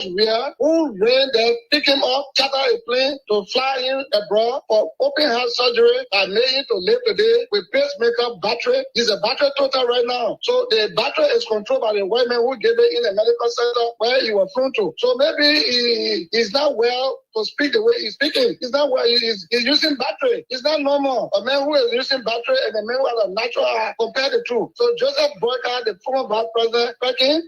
Where who went there, pick him up, charter a plane to fly him abroad for open heart surgery and made him to live today with pacemaker battery. He's a battery total right now. So the battery is controlled by the white man who gave it in the medical center where he was flown to. So maybe he's not well to speak the way he's speaking. He's not well. He's using battery. It's not normal. A man who is using battery and a man who has a natural heart, compare the two. So Joseph Boyka, the former vice president,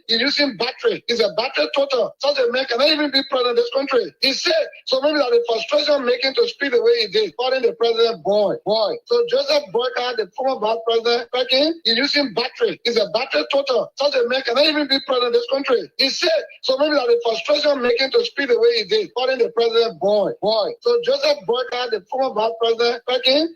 he's using battery. He's a battery total. Such a man cannot even be president of this country. He's sick. So maybe that the frustration making to speak the way he did, calling the president boy. So Joseph Boyka, the former vice president, he's using battery. He's a battery total. Such a man cannot even be president of this country. He's sick. So maybe that the frustration making to speak the way he did, calling the president boy. So Joseph Boyka, the former vice president,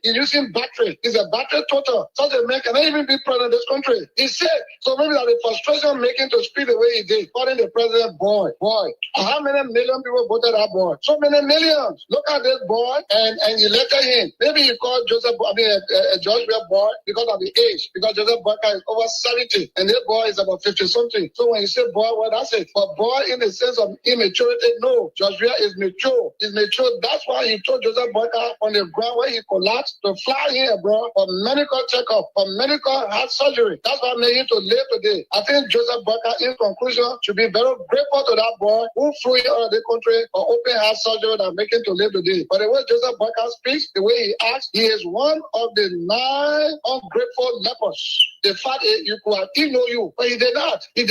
he's using battery. He's a battery total. Such a man cannot even be president of this country. He's sick. So maybe that the frustration making to speak the way he did, calling the president boy. How many million people voted that boy? So many millions. Look at this boy and elected him. Maybe you call George boy because of the age, because Joseph Boyka is over 70 and this boy is about 50 something. So when you say boy, well, that's it. But boy in the sense of immaturity, no. George is mature. He's mature. That's why he told Joseph Boyka on the ground where he collapsed to fly here abroad for medical checkup, for medical heart surgery. That's why made him to live today. I think Joseph Boyka, in conclusion, should be very grateful to that boy who flew here out of the country for open heart surgery that make him to live today. But the way Joseph Boyka speaks, the way he acts, he is one of the 9 ungrateful lepers. The fact is, you could have ignored you, but he did not. He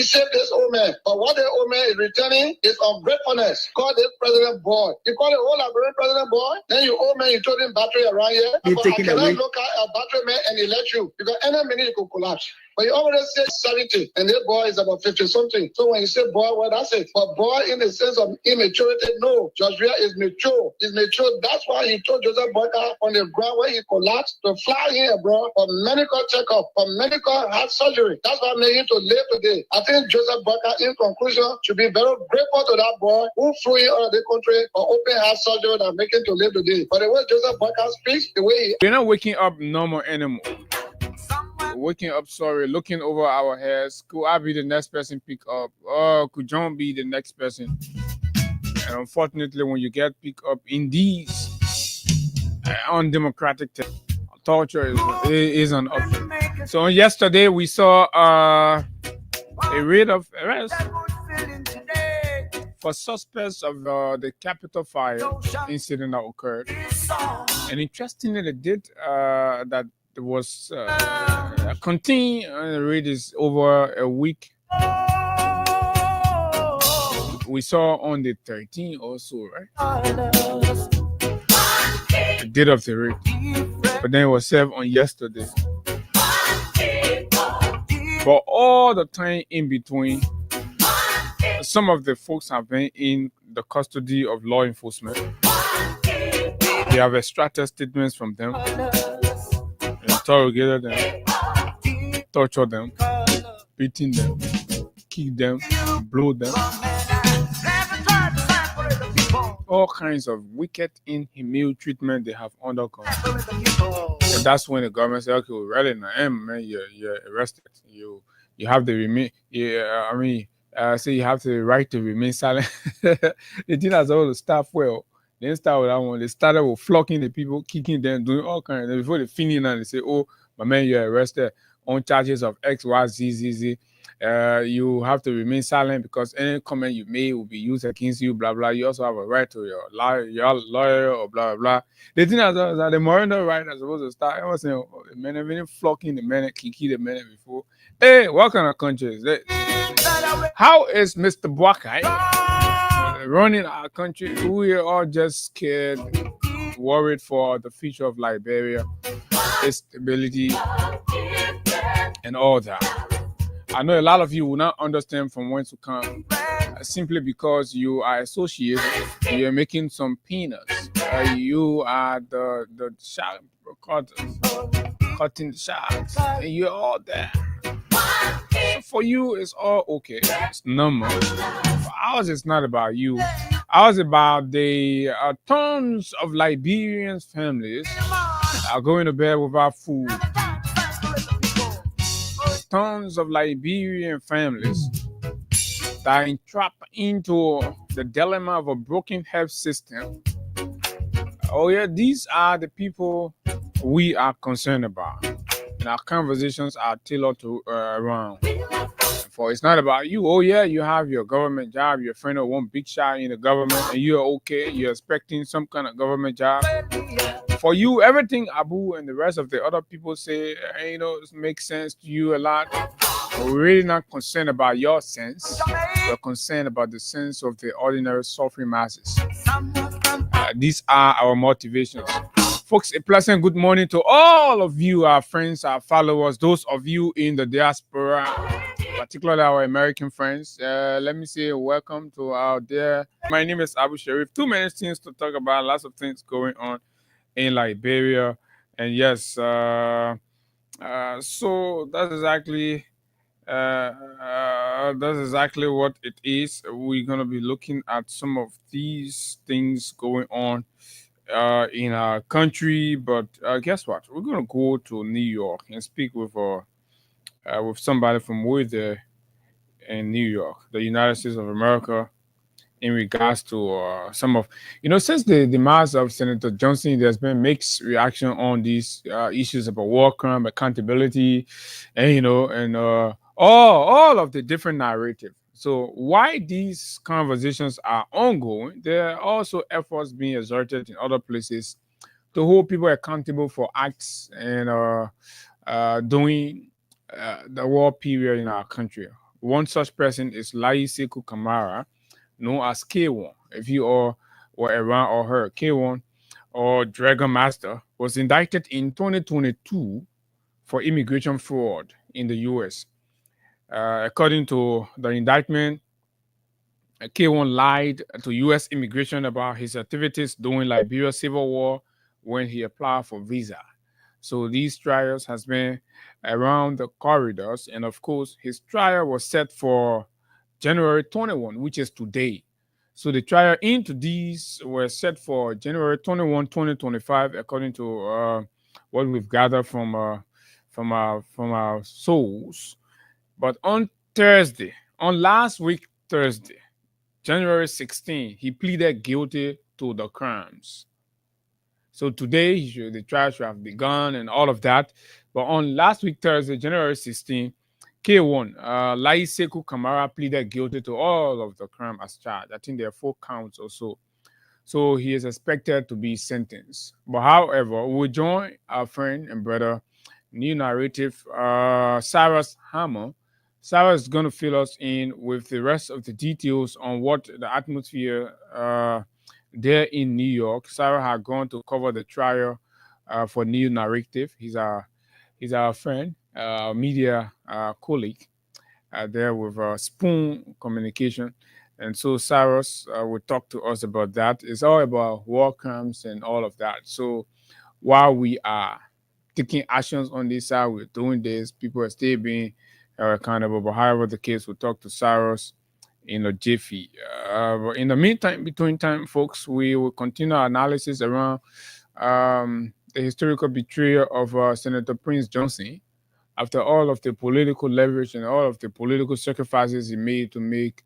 saved this old man. But what the old man is returning is ungratefulness. Call this president boy. You call the whole Liberian president boy, then you old man, you told him battery around here. But I cannot look at a battery man and elect you because any minute you could collapse. But you already said 70, and this boy is about 50 something. So when you say boy, well, that's it. But boy, in the sense of immaturity, no. George is mature. He's mature. That's why he told Joseph Boyka on the ground where he collapsed to fly here abroad for medical checkup, for medical heart surgery. That's why made him to live today. I think Joseph Boyka, in conclusion, should be very grateful to that boy who flew here out of the country for open heart surgery that make him to live today. But the way Joseph Boyka speaks, the way he... We're not waking up normal anymore. Waking up, looking over our heads. Could I be the next person pick up? Or could John be the next person? And unfortunately, when you get picked up in these undemocratic torture is an option. So yesterday we saw a rate of arrest for suspects of the Capitol fire incident that occurred. And interestingly, they did that. There was a continuing raid is over a week. We saw on the 13th also, right? The date of the raid. But then it was served on yesterday. But all the time in between, some of the folks have been in the custody of law enforcement. They have extracted statements from them. Interrogated them, torture them, beating them, kick them, blow them. All kinds of wicked, inhumane treatment they have undergone. And that's when the government said, okay, we're ready now, man, you're arrested. You have the remain. Say you have the right to remain silent. They did as all the staff well. They didn't start with that one. They started with flocking the people, kicking them, doing all kinds. Before they finish and they say, oh, my man, you're arrested on charges of X, Y, Z, Z, Z. You have to remain silent because any comment you made will be used against you, blah, blah. You also have a right to your lawyer or blah, blah, blah. They didn't have the Miranda right are supposed to start. I was saying, oh, the men have been flocking the men, kicking the men before. Hey, what kind of country is that? How is Mr. Boyka running our country? We are all just scared, worried for the future of Liberia, its stability, and all that. I know a lot of you will not understand from whence to come, simply because you are associated, you are making some peanuts. You are the shark cutters, cutting the sharks, and you're all there. So for you, it's all okay. It's normal. For ours, it's not about you. Ours is about the tons of Liberian families are going to bed without food. Tons of Liberian families that are entrapped into the dilemma of a broken health system. Oh yeah, these are the people we are concerned about, and our conversations are tailored to around. For it's not about you. Oh yeah, you have your government job, your friend or one big shot in the government, and you're okay. You're expecting some kind of government job. For you, everything Abu and the rest of the other people say, it makes sense to you a lot. But we're really not concerned about your sense. We're concerned about the sense of the ordinary suffering masses. These are our motivations. Folks, a pleasant good morning to all of you, our friends, our followers, those of you in the diaspora, particularly our American friends. Let me say welcome to our dear. My name is Abu Sharif. Too many things to talk about, lots of things going on in Liberia. And yes, so that's exactly what it is. We're gonna be looking at some of these things going on in our country, but guess what? We're gonna go to New York and speak with somebody from way there in New York, the United States of America, in regards to some of, since the demise of Senator Johnson, there's been mixed reaction on these issues about war crime accountability, and all of the different narrative. So why these conversations are ongoing, there are also efforts being exerted in other places to hold people accountable for acts and during the war period in our country. One such person is Lai Sekou Kamara, known as K1. If you all were around or heard, K1 or Dragon Master was indicted in 2022 for immigration fraud in the US. According to the indictment, K1 lied to US immigration about his activities during Liberia's civil war when he applied for visa. So these trials has been around the corridors, and of course, his trial was set for January 21, which is today. So the trial into these were set for January 21, 2025, according to what we've gathered from our source. But on Thursday, on last week Thursday, January 16, he pleaded guilty to the crimes. So today, the trial should have begun and all of that. But on last week, Thursday, January 16, K1, Lai Sekou Kamara pleaded guilty to all of the crime as charged. I think there are 4 counts or so. So he is expected to be sentenced. But however, we'll join our friend and brother, new narrative, Cyrus Hammer. Cyrus is going to fill us in with the rest of the details on what the atmosphere there in New York. Sarah had gone to cover the trial for New Narrative. He's our friend, media colleague there with Spoon Communication. And so Cyrus will talk to us about that. It's all about war crimes and all of that. So while we are taking actions on this side, we're doing this, people are still being accountable. But however the case, we'll talk to Cyrus in a jiffy. But in the meantime, between time, folks, we will continue our analysis around the historical betrayal of Senator Prince Johnson after all of the political leverage and all of the political sacrifices he made to make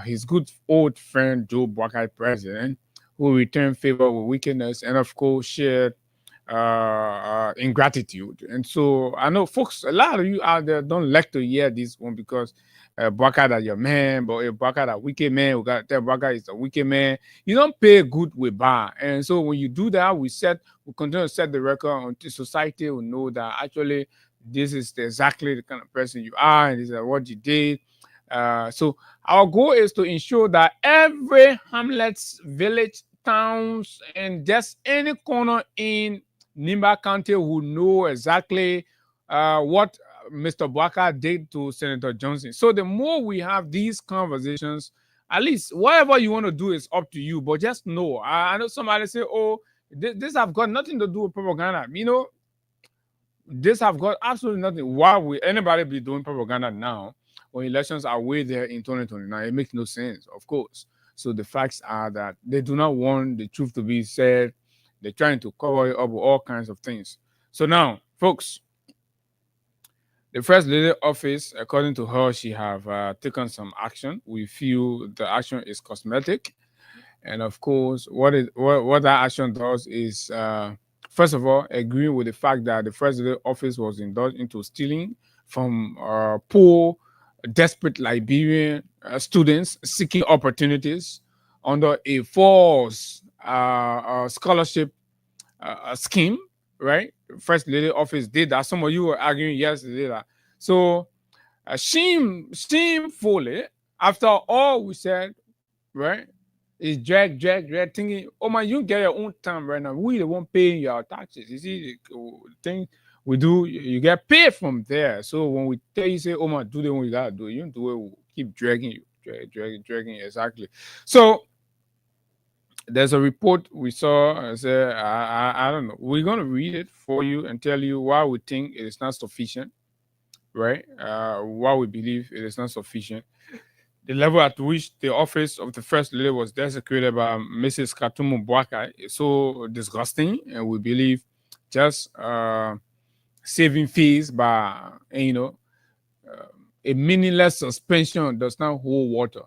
his good old friend Joe Buckeye president, who returned favor with wickedness and, of course, shared ingratitude. And so I know, folks, a lot of you out there don't like to hear this one because Buckeye that your man, but if Buckeye that wicked man, we got to tell Buckeye is a wicked man. You don't pay good with bad. And so when you do that, we continue to set the record until society will know that actually this is exactly the kind of person you are and this is what you did. So our goal is to ensure that every hamlets, village, towns, and just any corner in Nimba County will know exactly what Mr. Bwaka did to Senator Johnson. So the more we have these conversations, at least whatever you want to do is up to you. But just know, I know somebody say, "Oh, this have got nothing to do with propaganda." This have got absolutely nothing. Why would anybody be doing propaganda now when elections are way there in 2029? It makes no sense, of course. So the facts are that they do not want the truth to be said. They're trying to cover it up with all kinds of things. So now, folks, The first lady office, according to her, she have taken some action. We feel the action is cosmetic, and of course, what that action does is, first of all, agreeing with the fact that the first lady office was indulged into stealing from poor, desperate Liberian students seeking opportunities under a false scholarship scheme, right? First lady office did that. Some of you were arguing yesterday that. So shamefully, after all we said, right, is drag, thinking, oh man, you get your own time right now. We the one paying your taxes. You see the thing we do, you get paid from there. So when we tell you, say, oh man, do the one you gotta do, you don't do it, we'll keep dragging you, dragging exactly. So there's a report we saw. Say, I don't know. We're gonna read it for you and tell you why we think it is not sufficient, right? Why we believe it is not sufficient. The level at which the office of the first lady was desecrated by Mrs. Katumu Bwaka is so disgusting, and we believe just saving fees by a meaningless suspension does not hold water.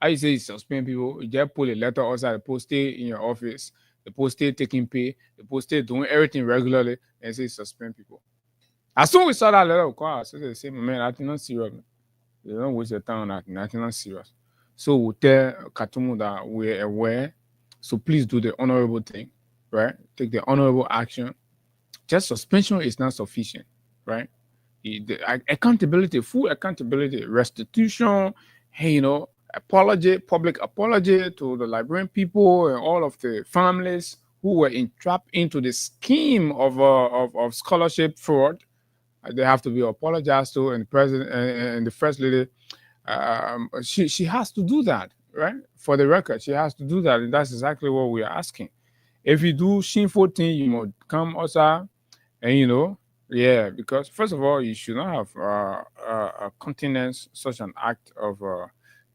I you say you suspend people, you just pull a letter outside, the post stay in your office, the post stay taking pay, the post stay doing everything regularly, and say suspend people. As soon as we saw that letter, of course, I said the same, man, I think not serious. Man. They don't waste their time on that, nothing not serious. So we tell Katumu that we're aware. So please do the honorable thing, right? Take the honorable action. Just suspension is not sufficient, right? Accountability, full accountability, restitution, hey, apology, public apology to the Liberian people and all of the families who were entrapped into the scheme of scholarship fraud. They have to be apologized to, and the president and the first lady, she has to do that, right? For the record, she has to do that, and that's exactly what we are asking. If you do shameful thing, you must come outside, and yeah, because first of all, you should not have countenance such an act of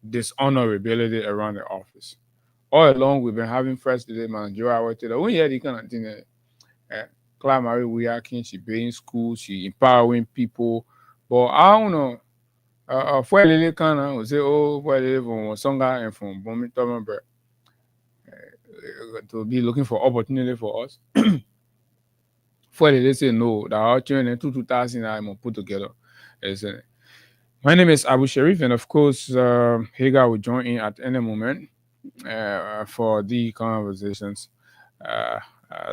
dishonorability around the office. All along, we've been having first lady managerial work. We hear the kind of thing. Claire Marie Wiakin, she being school, she empowering people. But I don't know. For Lily Kana, we say, oh, for Lily from Songa and from Bomi to be looking for opportunity for us. For Lily say no, that our children 2000 I'm put together. My name is Abu Sharif, and of course, Hagar will join in at any moment for the conversations.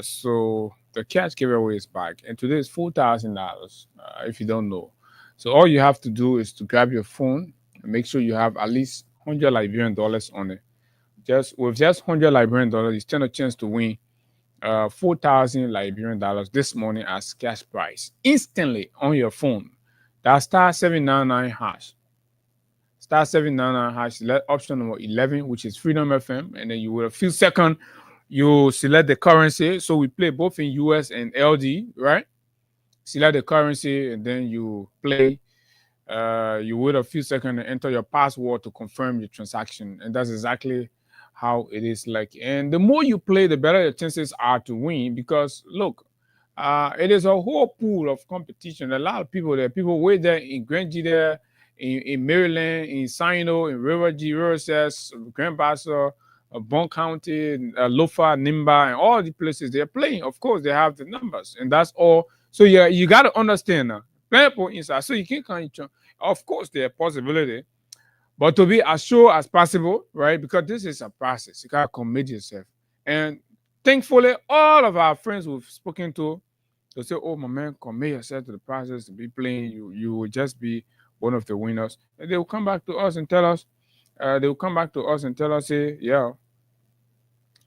So the cash giveaway is back, and today is $4,000. If you don't know, so all you have to do is to grab your phone and make sure you have at least $100 on it. Just 100 Liberian dollars, you stand a chance to win 4,000 Liberian dollars this morning as cash prize instantly on your phone. That's *799#. *799#. Select option number 11, which is Freedom FM, and then you will a few seconds. You select the currency. So we play both in US and LD, right? Select the currency, and then you play. You wait a few seconds and enter your password to confirm your transaction, and that's exactly how it is like. And the more you play, the better your chances are to win. Because look, it is a whole pool of competition. A lot of people there. People way there in Grange there, in Maryland, in Sino, in River G, Riverside, Grand Bassa, Bon County, Lofa, Nimba, and all the places they're playing. Of course, they have the numbers, and that's all. So yeah, you got to understand now. People inside, so you can't count. Of course, there are possibility, but to be as sure as possible, right? Because this is a process. You gotta commit yourself. And thankfully, all of our friends we've spoken to, they say, "Oh my man, commit yourself to the process to be playing. You will just be one of the winners." And they will come back to us and tell us. They will come back to us and tell us, say, "Yeah,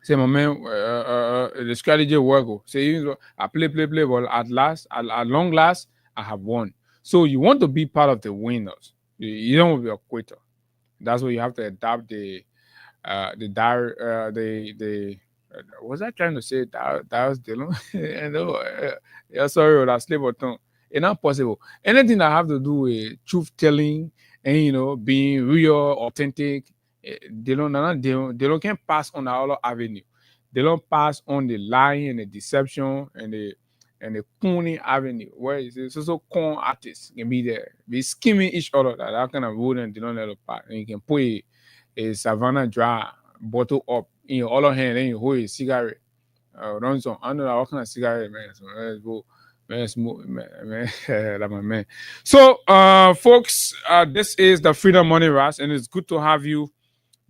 say my man, the strategy work. Say even though I play, but at long last, I have won." So you want to be part of the winners. You don't want to be a quitter. That's why you have to adapt the was I trying to say that was Dylan? And yeah, sorry, that slip or tongue. It's not possible. Anything that have to do with truth telling and being real, authentic, they don't can pass on the other avenue. They don't pass on the lying and the deception and and the Cooney Avenue, where it's also corn artists can be there, be skimming each other. That kind of road and they don't let it pass. And you can put a Savannah dry bottle up in your other hand, and you hold a cigarette. Run some. I know that what kind of cigarette, man. So let's go. Man, smoke, man, that's my man. So, folks, this is the Freedom Money Rush, and it's good to have you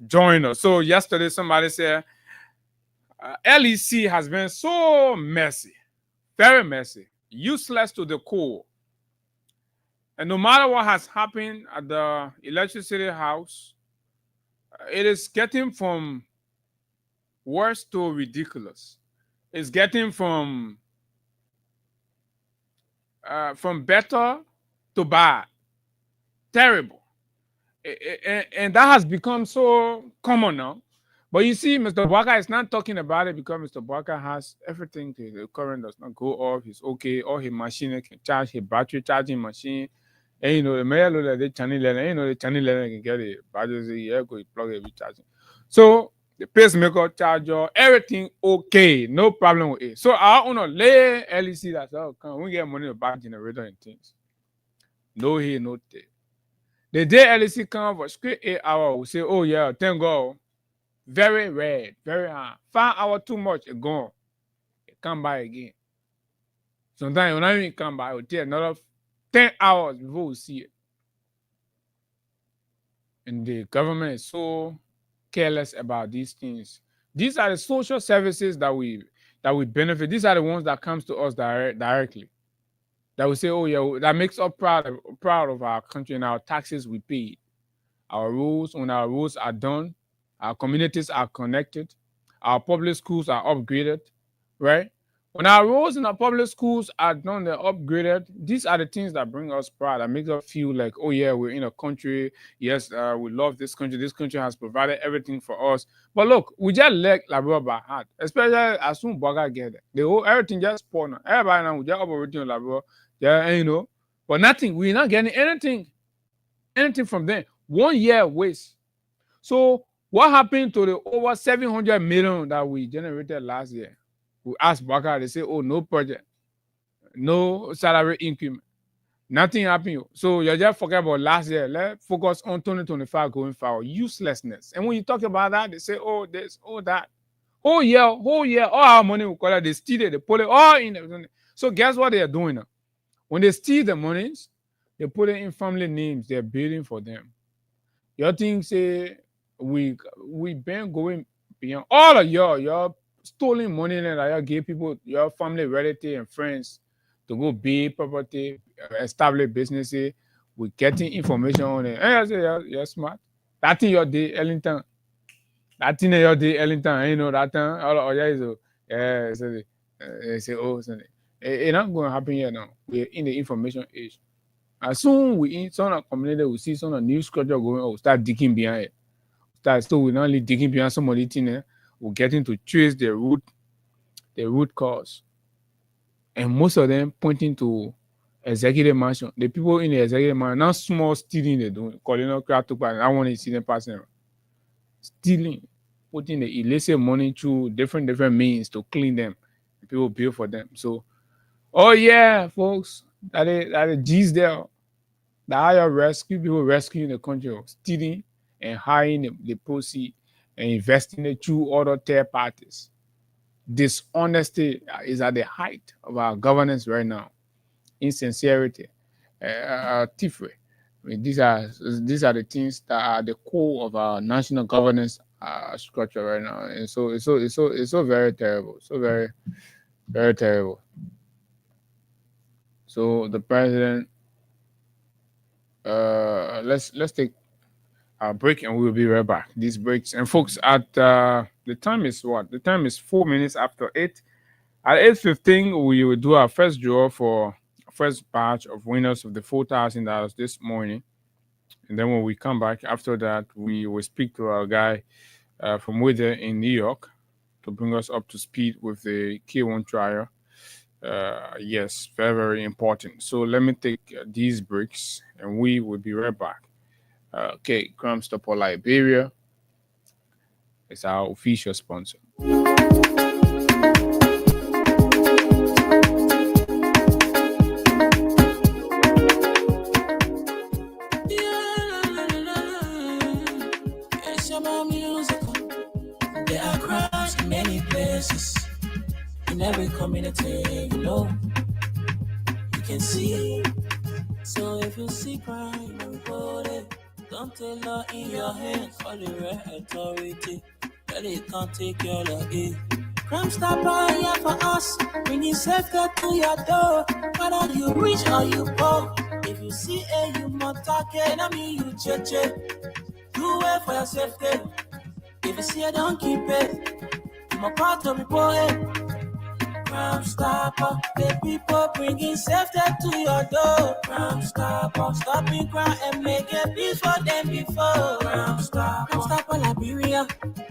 join us. So, yesterday somebody said LEC has been so messy, very messy, useless to the core. And no matter what has happened at the Electricity House, it is getting from worse to ridiculous. It's getting from better to bad, terrible, and that has become so common now. But you see, Mr. Bwaka is not talking about it because Mr. Bwaka has everything. The current does not go off. He's okay. All his machine can charge, his battery charging machine. And you know, the mayor know that the channel learner, you know, the channel learner can get it. Battery, yeah, go plug it, charging. So the pacemaker, charger, everything okay, no problem with it. So I want to lay LEC that come we get money to buy generator and things. No here, no there. The day LEC come for straight 8 hours, we say, oh yeah, thank God. Very red, very hard. 5 hours too much, it gone. It come by again. Sometimes when I even come by, it will take another 10 hours before we see it. And the government is so careless about these things. These are the social services that we benefit. These are the ones that comes to us directly. That we say, oh yeah, that makes us proud of our country and our taxes we paid. Our roads, when our roads are done, our communities are connected, our public schools are upgraded, right? When our roads and our public schools are done, they're upgraded. These are the things that bring us pride, that make us feel like, oh yeah, we're in a country. Yes, we love this country. This country has provided everything for us. But look, we just let Labrador by heart, especially as soon as Boga get there. The whole everything just pour now. Everybody now we just operating on Labrador. Yeah, and you know, but nothing. We're not getting anything from them. 1 year waste. So what happened to the over 700 million that we generated last year? We asked Baka, they say, oh, no project, no salary increment, nothing happened. So you just forget about last year. Let's focus on 2025 going forward. Uselessness. And when you talk about that, they say, oh, this, oh, that. Whole year, all our money we call it, they steal it, they put it all in. So guess what they are doing now? When they steal the monies, they put it in family names. They're building for them. Your thing say we been going beyond all of your stolen money that you give people, your family, relatives, and friends to go build property, establish businesses. We're getting information on it. And I say you're smart. That thing your day, Ellington. That thing your day, Ellington. You know that time. All yeah, so yeah. So they say oh, so it's not going to happen here now. We're in the information age. As soon we in some of the community, we see some of the new structure going on, we'll start digging behind it. So we're not only digging behind some of the things, we're getting to trace the root cause. And most of them pointing to executive mansion. The people in the executive mansion, not small stealing they're doing. Calling up crowd to buy. I want to see them passing. Stealing, putting the illicit money through different means to clean them. People bill for them. So, oh yeah, folks. That the G's there, the higher rescue people rescuing the country, stealing and hiring the proceeds and investing it through other third parties. Dishonesty is at the height of our governance right now. Insincerity, thievery. I mean, these are the things that are the core of our national governance structure right now, and so it's so very terrible, so very, very terrible. So the president, let's take a break and we'll be right back. These breaks and folks at the time is what? The time is 4 minutes after 8. At 8:15, we will do our first draw for first batch of winners of the $4,000 this morning. And then when we come back after that, we will speak to our guy from Wither in New York to bring us up to speed with the K1 trial. Yes, very, very important. So let me take these breaks and we will be right back. Okay, Crime Stopper Liberia is our official sponsor. faces in every community, you know, you can see. So if you see crime, report it. Don't take law in your hands, call the right authority. But it can't take your law in. Crime Stopper here for us, bringing safety to your door. Whether you rich or you poor, if you see a human target, I mean you check. Do it for your safety. If you see it, don't keep it. I'm a part to report it. Crime Stopper, the people bringing safety to your door. Crime Stopper, stopping crime and making peace for them before. Crime Stopper, Liberia,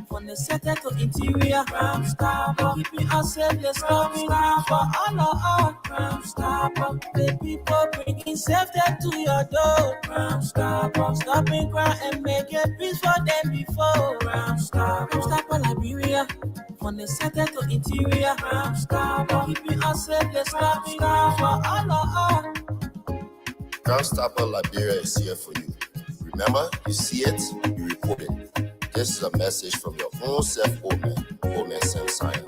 from the center to interior. Crime Stopper, keeping us safe, let's stop crime for all of us. Crime Stopper, the people bringing safety to your door. Crime Stopper, stopping crime and making peace for them before. Crime Stopper, Liberia, from the center to interior. Crime Stopper, keeping us safe, let's stop crime for all of us. Crime Stopper Liberia is here for you. Remember, you see it, you report it. This is a message from your own self, Omen Sam Sire.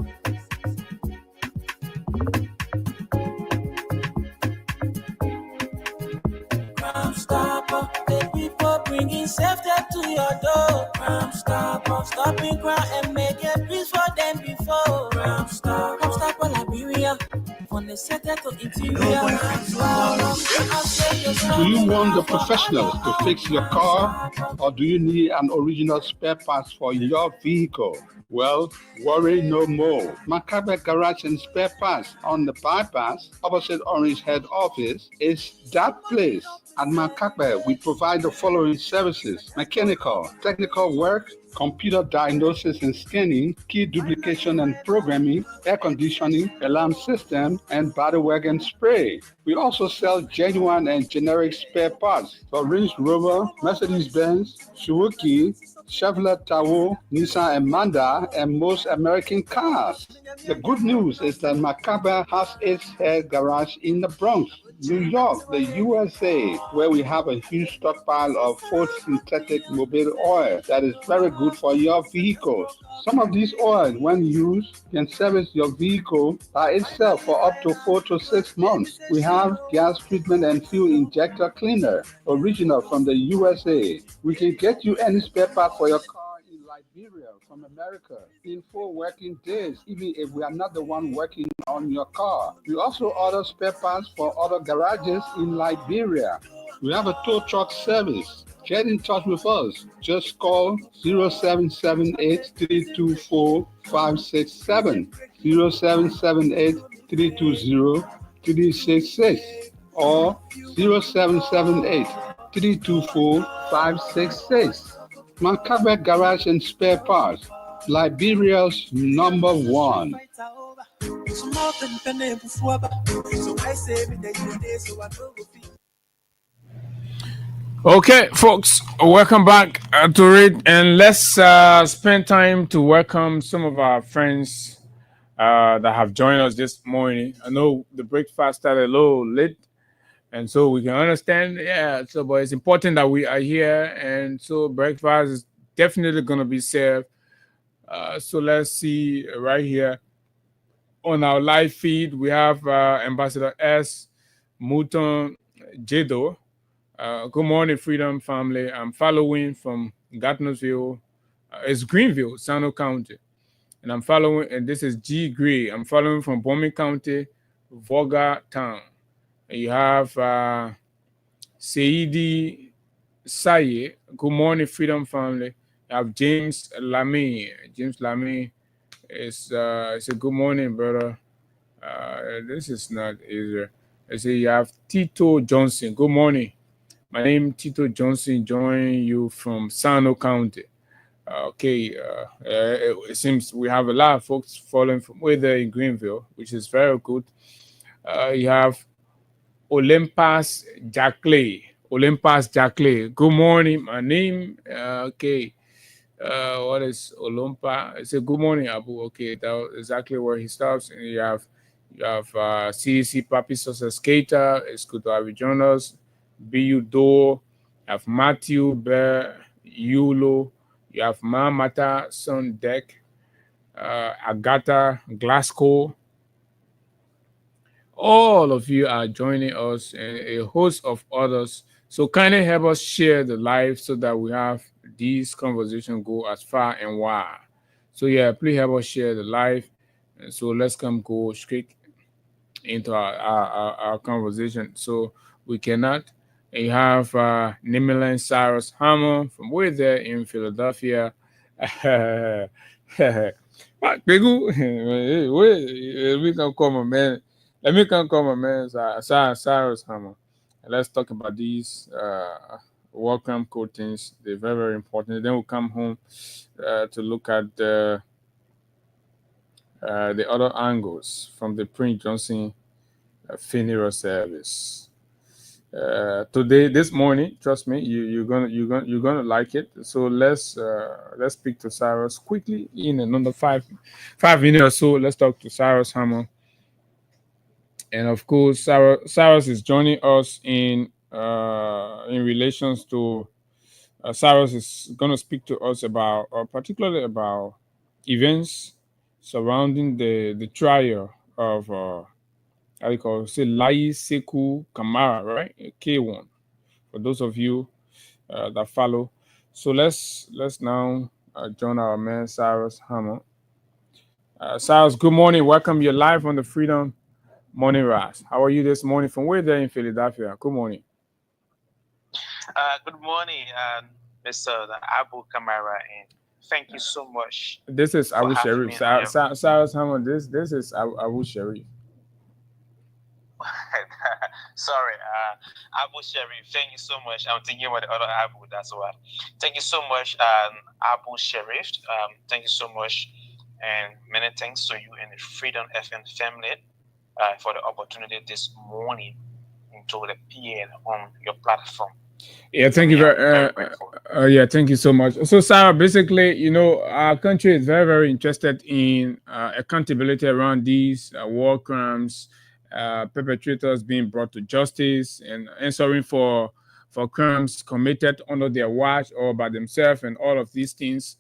Crime Stopper, the people bringing safety to your door. Crime Stopper, stopping crime and making peace for them before. Crime Stopper, Liberia, from the center to interior. Do you want the professionals to fix your car, or do you need an original spare parts for your vehicle? Well, worry no more. Macabre Garage and Spare Parts on the bypass opposite Orange Head Office is that place. At Macabre, we provide the following services: mechanical, technical work, computer diagnosis and scanning, key duplication and programming, air conditioning, alarm system, and body wagon spray. We also sell genuine and generic spare parts for Range Rover, Mercedes-Benz, Suzuki, Chevrolet Tahoe, Nissan and Mazda, and most American cars. The good news is that Macabre has its head garage in the Bronx, New York, the USA, where we have a huge stockpile of Ford synthetic mobile oil that is very good for your vehicles. Some of these oils, when used, can service your vehicle by itself for up to 4 to 6 months. We have gas treatment and fuel injector cleaner, original from the USA. We can get you any spare part for your car in Liberia from America in 4 working days, even if we are not the one working on your car. We also order spare parts for other garages in Liberia. We have a tow truck service. Get in touch with us. Just call 0778-324-567, 0778-320-366, or 0778-324-566. Macabre Garage and Spare Parts, Liberia's number one. Okay, folks, welcome back to it, and let's spend time to welcome some of our friends that have joined us this morning. I know the breakfast started a little late, and so we can understand. Yeah, so but it's important that we are here, and so breakfast is definitely going to be served. So let's see right here on our live feed. We have Ambassador S. Mouton Jedo. Good morning, Freedom Family. I'm following from Gardnersville. It's Greenville, Sano County. And I'm following, and this is G. Gray. I'm following from Bombing County, Volga Town. And you have Seidi Saye. Good morning, Freedom Family. You have James Lamy. James Lamy is a good morning, brother. This is not easy. I say you have Tito Johnson. Good morning. My name is Tito Johnson, joining you from Sano County. It seems we have a lot of folks following from way there in Greenville, which is very good. You have Olympus Jackley. Good morning. My name, what is Olympa? I said, good morning, Abu. Okay, that's exactly where he stops. And you have CDC Papi Sosa Skater. It's good to have you join us. BU Do, you have Matthew Bear Yulo, you have Mamata Son Deck, Agatha, Glasgow. All of you are joining us and a host of others. So kindly help us share the live so that we have these conversations go as far and wide. So yeah, please help us share the live. And so let's come go straight into our conversation. So we cannot. And you have Nimba and Cyrus Hammer from way there in Philadelphia. Begu, let me come call my man. Let me come call my man Cyrus Hammer. And let's talk about these welcome coatings. They're very, very important. Then we'll come home to look at the other angles from the Prince Johnson funeral service. Today, this morning, trust me, you're gonna like it. So let's speak to Cyrus quickly in another 5 minutes or so. Let's talk to Cyrus Hammer, and of course, Cyrus is joining us in relations to. Cyrus is gonna speak to us about, particularly about events surrounding the trial of how you call it, say Lai Sekou Kamara, right? K1. For those of you that follow. So let's now join our man Cyrus Hammer. Cyrus, good morning. Welcome. You're live on the Freedom Morning Rise. How are you this morning? From where there in Philadelphia? Good morning. Good morning, Mr. Abu Kamara, and thank you so much. This is Abu Sharif. Cyrus Hammer. This is Abu Sharif. Sorry, Abu Sharif. Thank you so much. I'm thinking about the other Abu. That's why. Thank you so much, Abu Sharif. Thank you so much, and many thanks to you and the Freedom FM family for the opportunity this morning to appear on your platform. Yeah, thank you very yeah, thank you so much. So, Sarah, basically, our country is very, very interested in accountability around these war crimes, perpetrators being brought to justice, and answering for crimes committed under their watch or by themselves, and all of these things.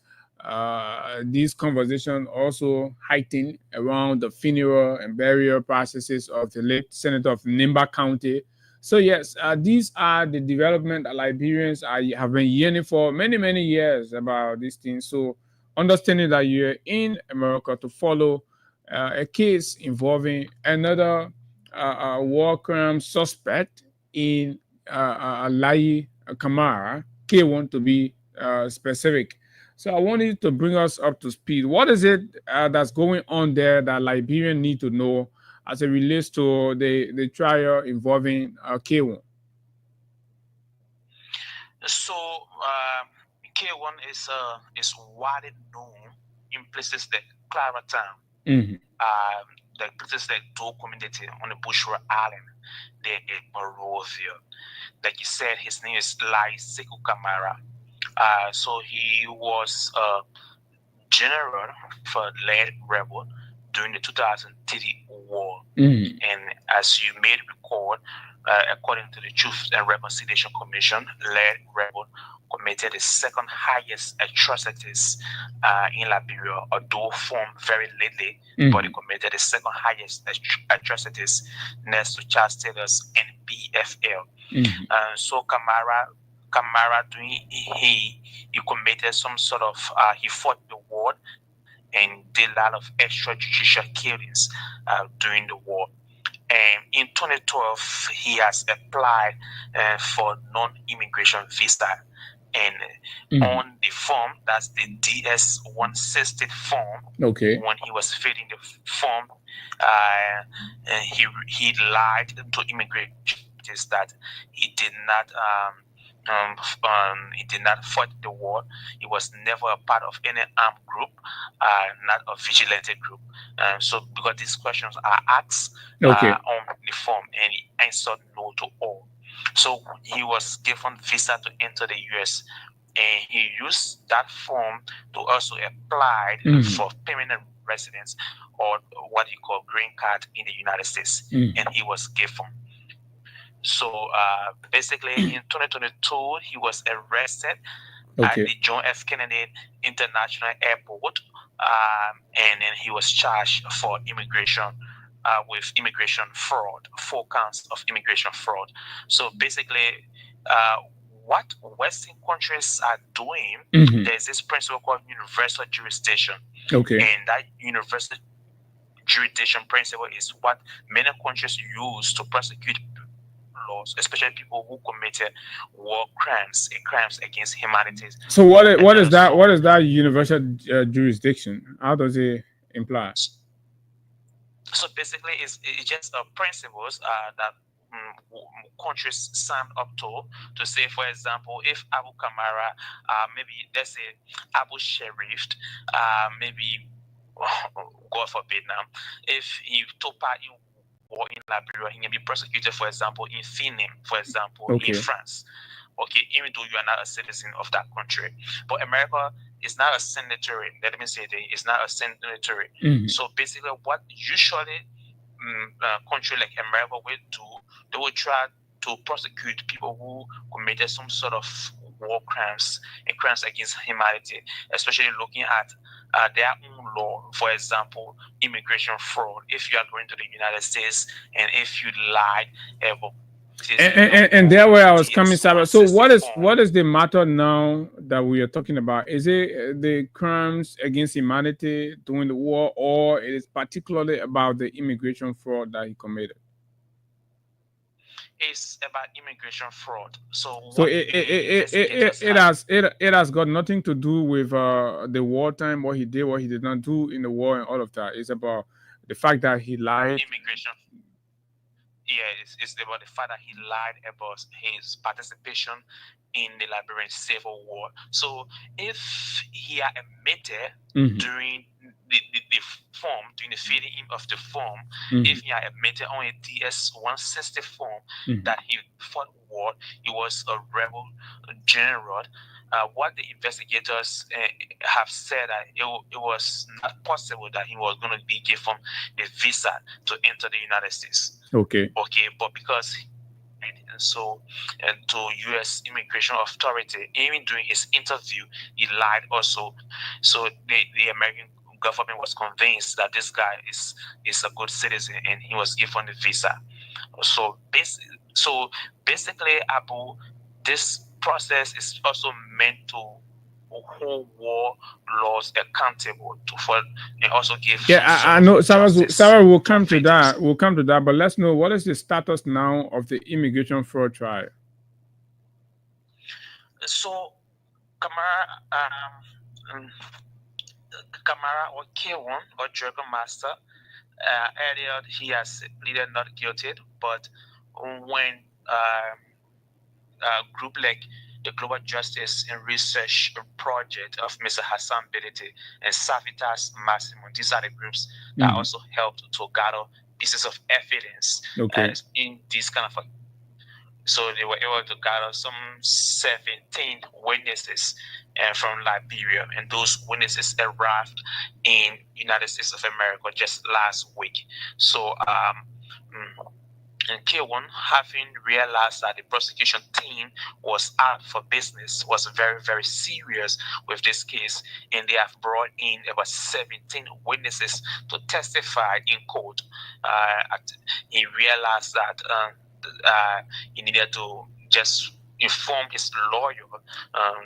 These conversations also heighten around the funeral and burial processes of the late senator of Nimba County. So yes, these are the development that Liberians have been yearning for many, many years about these things. So understanding that you're in America to follow a case involving another war crime suspect in Lai Kamara, K1 to be specific. So I wanted to bring us up to speed. What is it that's going on there that Liberians need to know as it relates to the trial involving K1? So K1 is widely known in places like Claratown, the places like Do community on the Bushra Island, there in Monrovia. Like you said, his name is Lai Sekou Kamara. So he was a general for lead rebel during the 2003 war. And as you may recall, according to the Truth and Reconciliation Commission, lead rebel committed the second highest atrocities in Liberia, although formed very lately, but he committed the second highest atrocities next to Charles Taylor's NPFL. So Kamara doing he committed some sort of he fought the war and did a lot of extrajudicial killings during the war. And in 2012, he has applied for non-immigration visa. And on the form, that's the DS-160 form, when he was filling the form, he lied to immigration that he did not fight the war. He was never a part of any armed group, not a vigilante group. So because these questions are asked on the form, and he answered no to all. So he was given visa to enter the US, and he used that form to also apply for permanent residence, or what you call green card in the United States, and he was given. So basically, in 2022, he was arrested at the John F. Kennedy International Airport and then he was charged for immigration with immigration fraud, 4 counts of immigration fraud. So basically, what Western countries are doing, there's this principle called universal jurisdiction. Okay. And that universal jurisdiction principle is what many countries use to prosecute laws, especially people who committed war crimes and crimes against humanity. So what is that? What is that universal jurisdiction? How does it imply? So basically, it's just principles that countries signed up to say, for example, if Abu Kamara, maybe let's say Abu Sharif, maybe God forbid now, if he took part in war in Liberia, he can be prosecuted, for example, in Finim, for example, in France. Okay, even though you are not a citizen of that country. But America is not a signatory. Let me say that it's not a signatory. So basically, what usually country like America will do, they will try to prosecute people who committed some sort of war crimes and crimes against humanity, especially looking at their own law. For example, immigration fraud. If you are going to the United States and if you lie, and there where I was coming, Sarah. So what is the matter now that we are talking about? Is it the crimes against humanity during the war, or it is particularly about the immigration fraud that he committed? It's about immigration fraud. So it has got nothing to do with the wartime, what he did not do in the war, and all of that. It's about the fact that he lied. Immigration. Yeah, it's about the fact that he lied about his participation in the Liberian Civil War. So if he had admitted during the form, during the filling in of the form, if he had admitted on a DS-160 form that he fought war, he was a rebel general, what the investigators have said that it was not possible that he was going to be given the visa to enter the United States. Okay, but because to U.S. immigration authority, even during his interview, he lied also. So the American government was convinced that this guy is a good citizen, and he was given the visa. So basically, Abu, this process is also meant to hold war laws accountable and also give. I know Sarah will come to that. We'll come to that, but let's know what is the status now of the immigration fraud trial. So Kamara or K1 or Dragon Master, earlier he has pleaded not guilty, but when a group like the Global Justice and Research Project of Mr. Hassan Belete and Savitas Massimo, these are the groups that also helped to gather pieces of evidence in this kind of so they were able to gather some 17 witnesses from Liberia, and those witnesses arrived in United States of America just last week. So and K1, having realized that the prosecution team was out for business, was very, very serious with this case, and they have brought in about 17 witnesses to testify in court. He realized that he needed to just inform his lawyer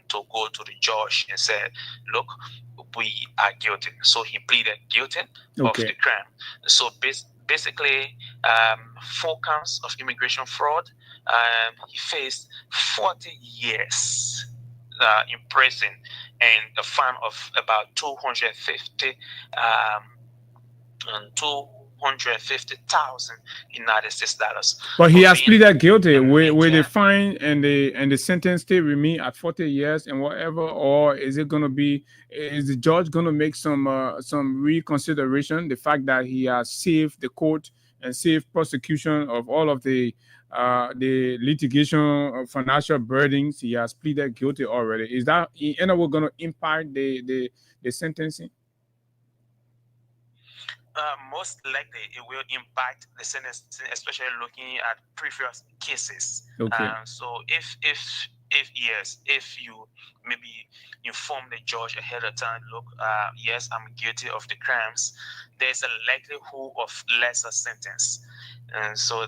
to go to the judge and say, look, we are guilty. So he pleaded guilty of the crime. So basically 4 counts of immigration fraud. He faced 40 years in prison and a fine of about $250,000 United States dollars. But he has pleaded guilty. Will the fine and the sentence still remain at 40 years and whatever, or is it going to be? Is the judge going to make some reconsideration? The fact that he has saved the court and saved prosecution of all of the litigation financial burdens, he has pleaded guilty already. Is that in a way going to impact the sentencing? Most likely it will impact the sentencing, especially looking at previous cases. So if if you maybe inform the judge ahead of time, look, yes, I'm guilty of the crimes, there's a likelihood of lesser sentence. And so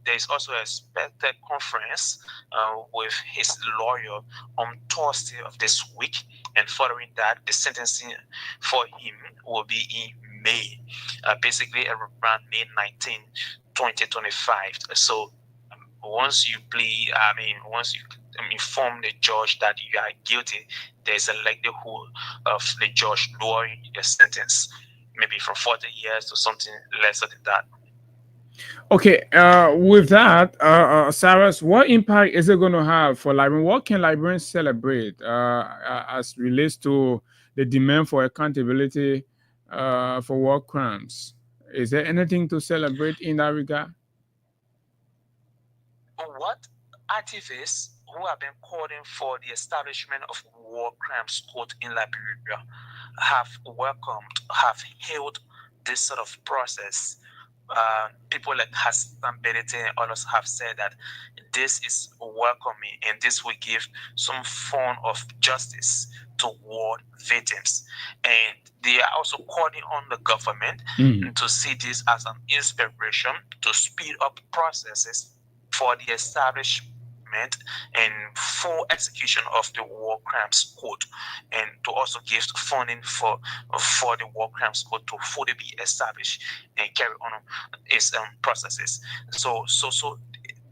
there's also a expected conference with his lawyer on Thursday of this week, and following that, the sentencing for him will be in May, basically around May 19, 2025. So once you plead, once you inform the judge that you are guilty, there's a likelihood of the judge lowering your sentence, maybe from 40 years to something lesser than that. Okay, with that, Cyrus, what impact is it going to have for Liberians? What can Liberians celebrate as relates to the demand for accountability for war crimes? Is there anything to celebrate in that regard? What activists who have been calling for the establishment of war crimes court in Liberia have welcomed, have hailed this sort of process. People like Hassan Benete and others have said that this is welcoming and this will give some form of justice to war victims. And they are also calling on the government to see this as an inspiration to speed up processes for the establishment and full execution of the war crimes code, and to also give funding for the war crimes code to fully be established and carry on its processes. So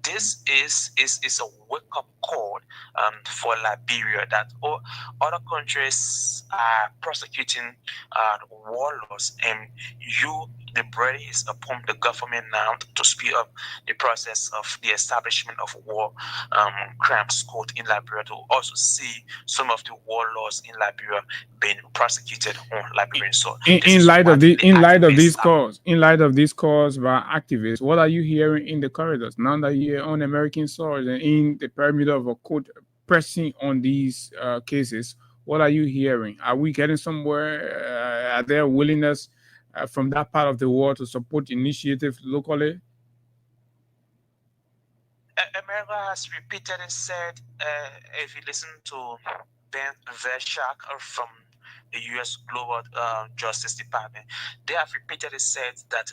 this is a wake-up call for Liberia that other countries are prosecuting warlords, and the burden is upon the government now to speed up the process of the establishment of war crimes court in Liberia, to also see some of the warlords in Liberia being prosecuted on Liberian soil. In light of these calls by activists, what are you hearing in the corridors now that you're on American soil and in the perimeter of a court pressing on these cases? What are you hearing? Are we getting somewhere? Are there willingness from that part of the world to support initiatives locally? America has repeatedly said, if you listen to Ben Vershak from the U.S. Global Justice Department, they have repeatedly said that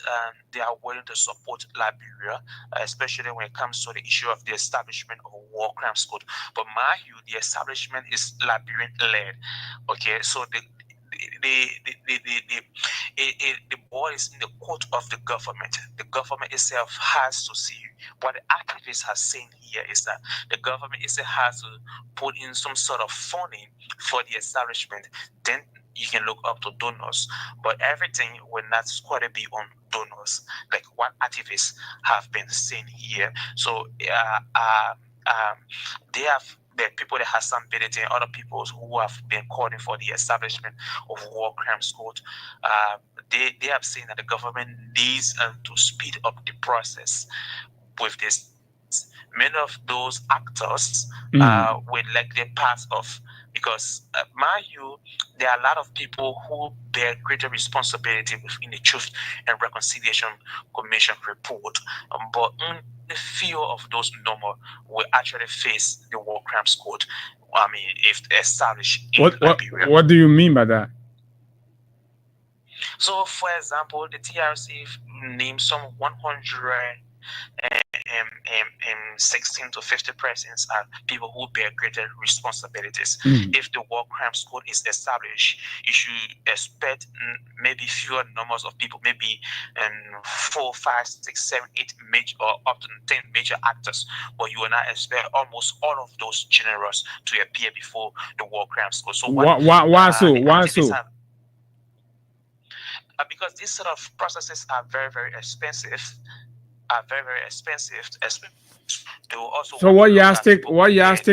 they are willing to support Liberia, especially when it comes to the issue of the establishment of a war crimes code. But mind you, the establishment is Liberian-led. Okay, so the ball is in the court of the government. The government itself has to see. What the activists are saying here is that the government itself has to put in some sort of funding for the establishment. Then you can look up to donors, but everything will not squarely be on donors, like what activists have been saying here. So they have the people that have some ability and other people who have been calling for the establishment of war crimes court. They have seen that the government needs to speed up the process with this. Many of those actors will likely pass off because, mind you, there are a lot of people who bear greater responsibility within the Truth and Reconciliation Commission report, but the few of those number will actually face the war crimes court. I mean, if established in Liberia. What do you mean by that? So, for example, the TRC named some 16 to 50 persons are people who bear greater responsibilities. If the war crimes code is established, you should expect maybe fewer numbers of people, maybe 4, 5, 6, 7, 8 major or up to 10 major actors, but you will not expect almost all of those generals to appear before the war crimes code. So why so? Because these sort of processes are very, very expensive. They will also. So what yardstick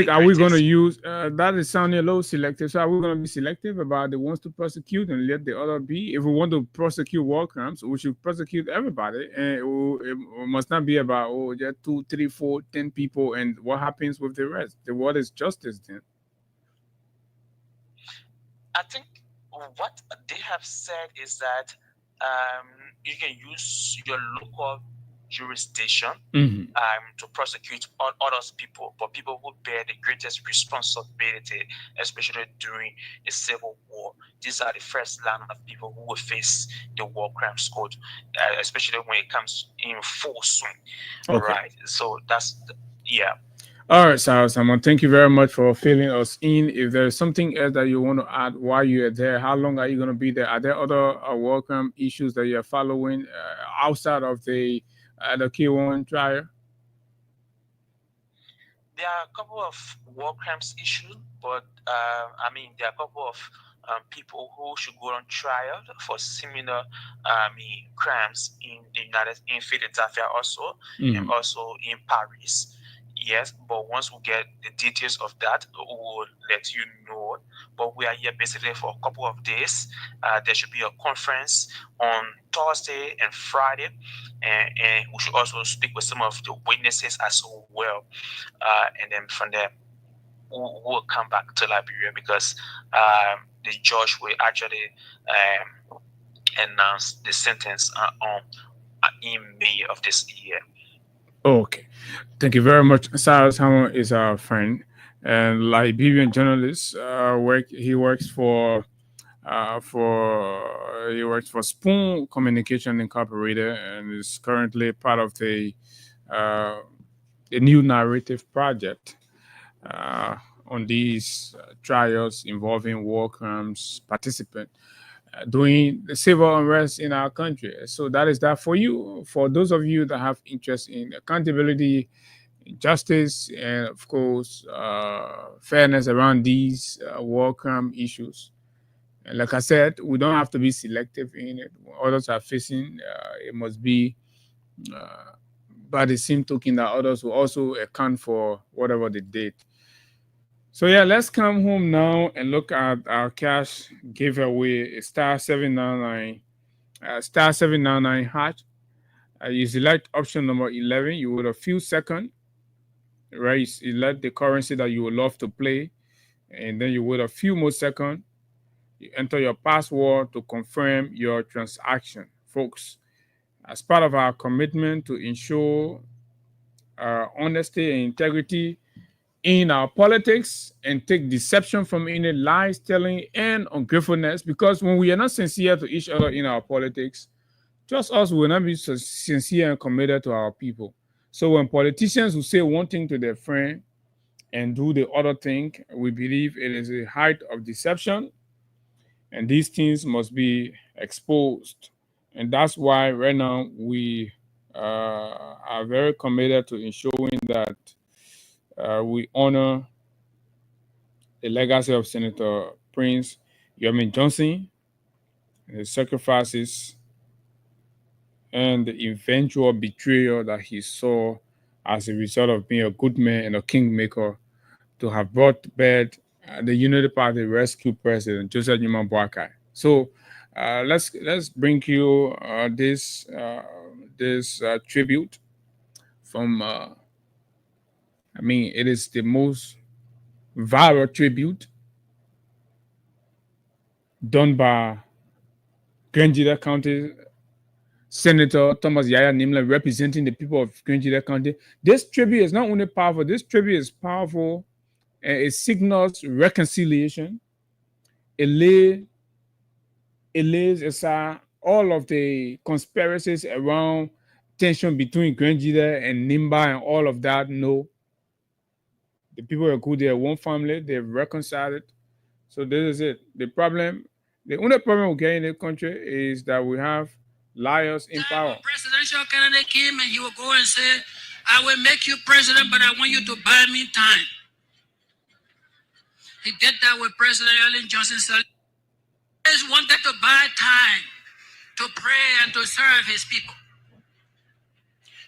are we going to use? That is sounding a little selective. So are we going to be selective about the ones to prosecute and let the other be? If we want to prosecute war crimes, we should prosecute everybody, and it must not be about just 2, 3, 4, 10 people, and what happens with the rest. What is justice then? I think what they have said is that you can use your local jurisdiction to prosecute other people, but people who bear the greatest responsibility, especially during a civil war. These are the first line of people who will face the war crimes code, especially when it comes in full swing. Okay. Right. So that's yeah. All right, Simon, thank you very much for filling us in. If there's something else that you want to add while you're there, how long are you going to be there? Are there other welcome issues that you're following outside of the K1 trial? There are a couple of war crimes issues, but there are a couple of people who should go on trial for similar crimes in Philadelphia also, and also in Paris. Yes, but once we get the details of that, we will let you know. But we are here basically for a couple of days. There should be a conference on Thursday and Friday, and we should also speak with some of the witnesses as well. And then from there, we'll come back to Liberia because the judge will actually announce the sentence in May of this year. Okay. Thank you very much. Cyrus Hammer is our friend and Liberian journalist. He works for Spoon Communication Incorporated and is currently part of the new narrative project on these trials involving war crimes participants doing the civil unrest in our country. So that is that for you. For those of you that have interest in accountability, justice, and of course fairness around these war crime issues. And like I said, we don't have to be selective in it. Others are facing, it must be by the same token that others will also account for whatever they did. So yeah, let's come home now and look at our cash giveaway. *799, *799 hash. You select option number 11. You will a few seconds, right? You select the currency that you would love to play, and then you wait a few more seconds. You enter your password to confirm your transaction, folks. As part of our commitment to ensure honesty and integrity in our politics and take deception from any lies telling and ungratefulness, because when we are not sincere to each other in our politics, just us will not be so sincere and committed to our people. So when politicians will say one thing to their friend and do the other thing, we believe it is a height of deception, and these things must be exposed. And that's why right now we are very committed to ensuring that we honor the legacy of Senator Prince Yomi Johnson, his sacrifices, and the eventual betrayal that he saw as a result of being a good man and a kingmaker to have brought back the Unity Party rescue president Joseph Newman Boakai. So let's bring you this tribute from. It is the most viral tribute done by Grenjida County Senator Thomas Yaya Nimla, representing the people of Grenjida County. This tribute is not only powerful, this tribute is powerful and it signals reconciliation. It lays aside all of the conspiracies around tension between Grenjida and Nimba and all of that. No. The people are good, they're one family, they've reconciled it. So this is it. The only problem we get in the country is that we have liars in power. Presidential candidate came and he will go and say, I will make you president, but I want you to buy me time. He did that with President Ellen Johnson. He just wanted to buy time to pray and to serve his people.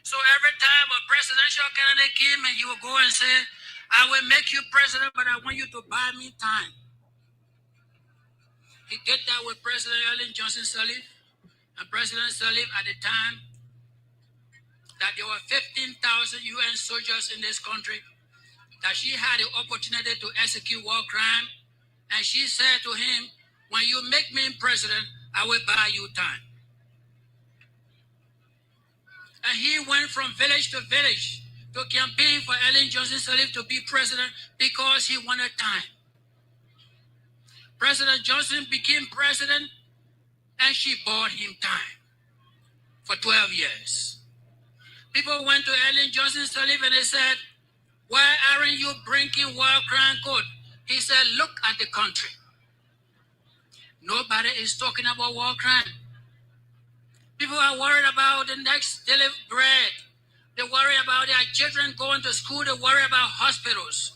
So every time a presidential candidate came and he will go and say, I will make you president, but I want you to buy me time. He did that with President Ellen Johnson Sirleaf. And President Sirleaf, at the time that there were 15,000 UN soldiers in this country, that she had the opportunity to execute war crime, and she said to him, when you make me president, I will buy you time. And he went from village to village to campaign for Ellen Johnson Sirleaf to be president because he wanted time. President Johnson became president and she bought him time for 12 years. People went to Ellen Johnson Sirleaf and they said, why aren't you bringing war crime code? He said, look at the country. Nobody is talking about war crime. People are worried about the next daily bread. They worry about their children going to school. They worry about hospitals.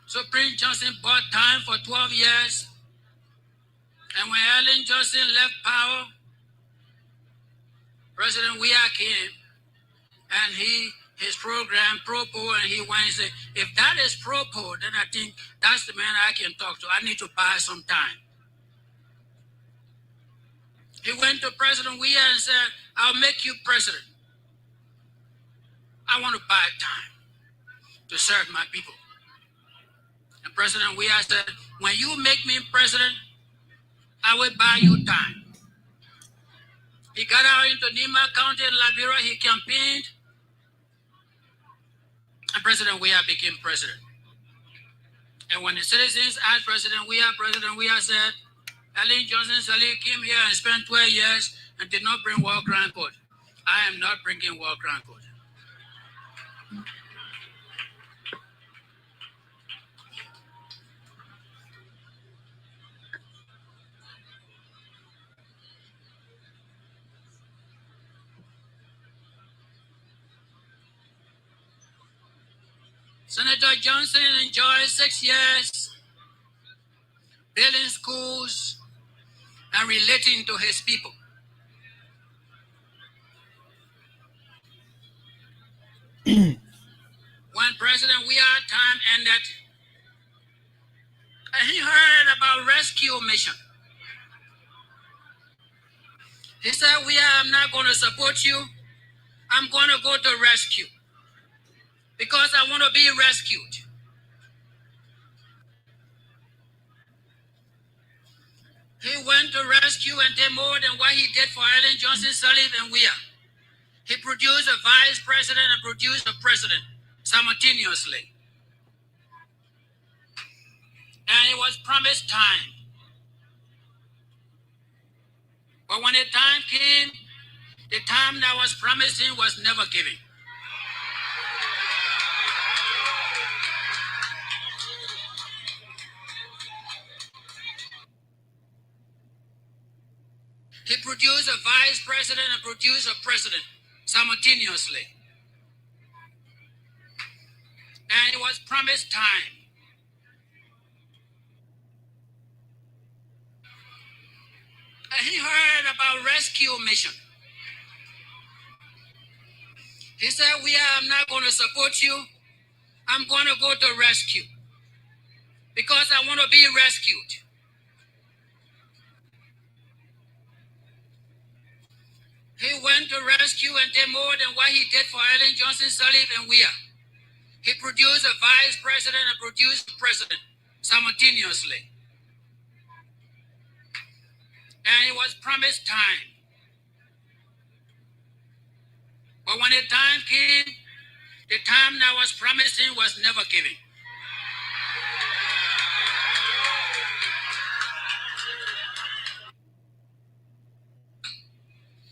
So Prince Johnson bought time for 12 years. And when Ellen Johnson left power, President Weah came and his program, Pro-Po, and he went and said, if that is Pro-Po, then I think that's the man I can talk to. I need to buy some time. He went to President Weah and said, I'll make you president. I want to buy time to serve my people. And President Weah said, when you make me president, I will buy you time. He got out into Nimba County in Liberia. He campaigned. And President Weah became president. And when the citizens asked President Weah said, Ellen Johnson Sirleaf came here and spent 12 years and did not bring war crime code. I am not bringing war crime code. Senator Johnson enjoyed 6 years building schools and relating to his people. When President Weah time ended, and he heard about rescue mission. He said, Weah, I'm not going to support you. I'm going to go to rescue because I want to be rescued. He went to rescue and did more than what he did for Ellen Johnson Sirleaf and Weah. He produced a vice president and produced a president simultaneously. And it was promised time. But when the time came, the time that was promised him was never given. He produced a vice president and produced a president simultaneously. And it was promised time. And he heard about rescue mission. He said, I'm not going to support you. I'm going to go to rescue because I want to be rescued. He went to rescue and did more than what he did for Ellen Johnson Sirleaf and Weah. He produced a vice president and produced a president simultaneously. And it was promised time. But when the time came, the time that was promised him was never given.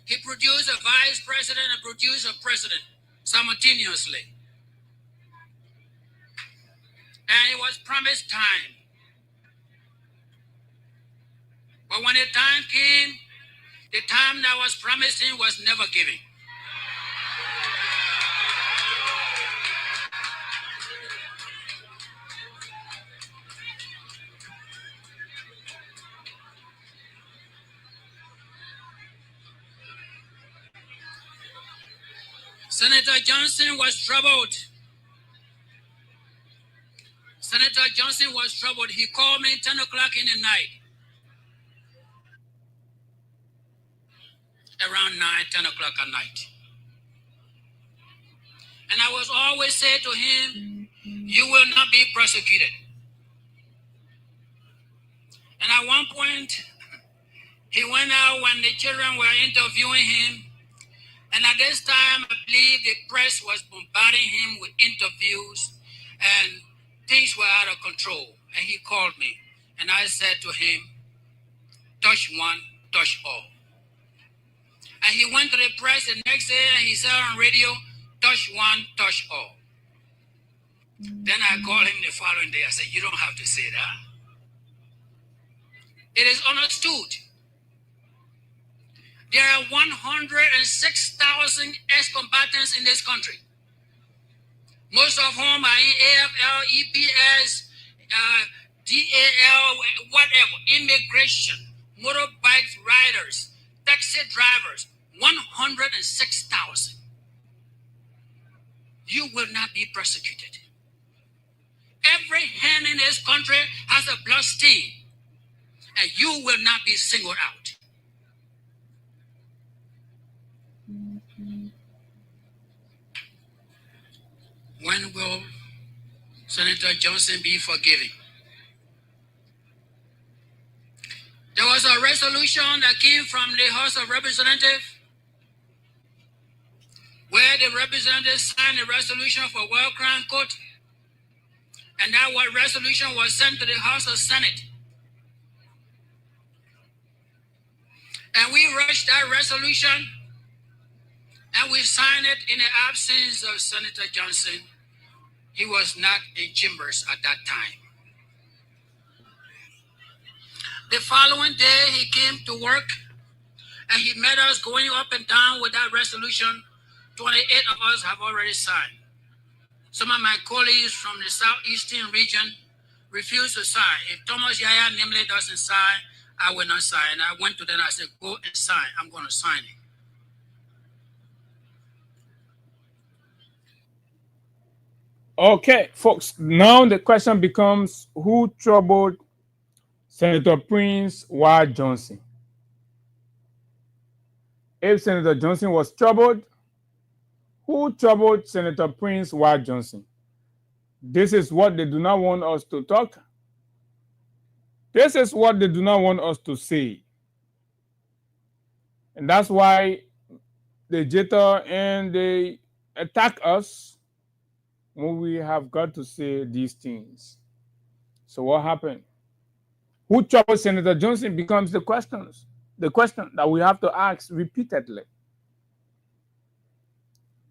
He produced a vice president and produced a president simultaneously. And it was promised time. But when the time came, the time that was promised him was never given. Senator Johnson was troubled. Senator Johnson was troubled. He called me 10 o'clock in the night. Around 10 o'clock at night. And I was always saying to him, you will not be prosecuted. And at one point, he went out when the children were interviewing him. And at this time, I believe the press was bombarding him with interviews and things were out of control. And he called me and I said to him, touch one, touch all. And he went to the press the next day and he said on radio, touch one, touch all. Then I called him the following day. I said, you don't have to say that. It is understood. There are 106,000 ex-combatants in this country. Most of whom are in AFL, EPS, DAL, whatever, immigration, motorbike riders, taxi drivers, 106,000. You will not be persecuted. Every hand in this country has a blood stain, and you will not be singled out. When will Senator Johnson be forgiven? There was a resolution that came from the House of Representatives where the representatives signed a resolution for war crime court, and that resolution was sent to the House of Senate. And we rushed that resolution and we signed it in the absence of Senator Johnson. He was not in chambers at that time. The following day, he came to work and he met us going up and down with that resolution. 28 of us have already signed. Some of my colleagues from the southeastern region refused to sign. If Thomas Yaya Nimba doesn't sign, I will not sign. I went to them and I said, go and sign. I'm going to sign it. Okay, folks, now the question becomes, who troubled Senator Prince Ward Johnson? If Senator Johnson was troubled, who troubled Senator Prince Ward Johnson? This is what they do not want us to talk. This is what they do not want us to say. And that's why they jitter and they attack us when we have got to say these things. So what happened? Who troubled Senator Johnson becomes the question that we have to ask repeatedly.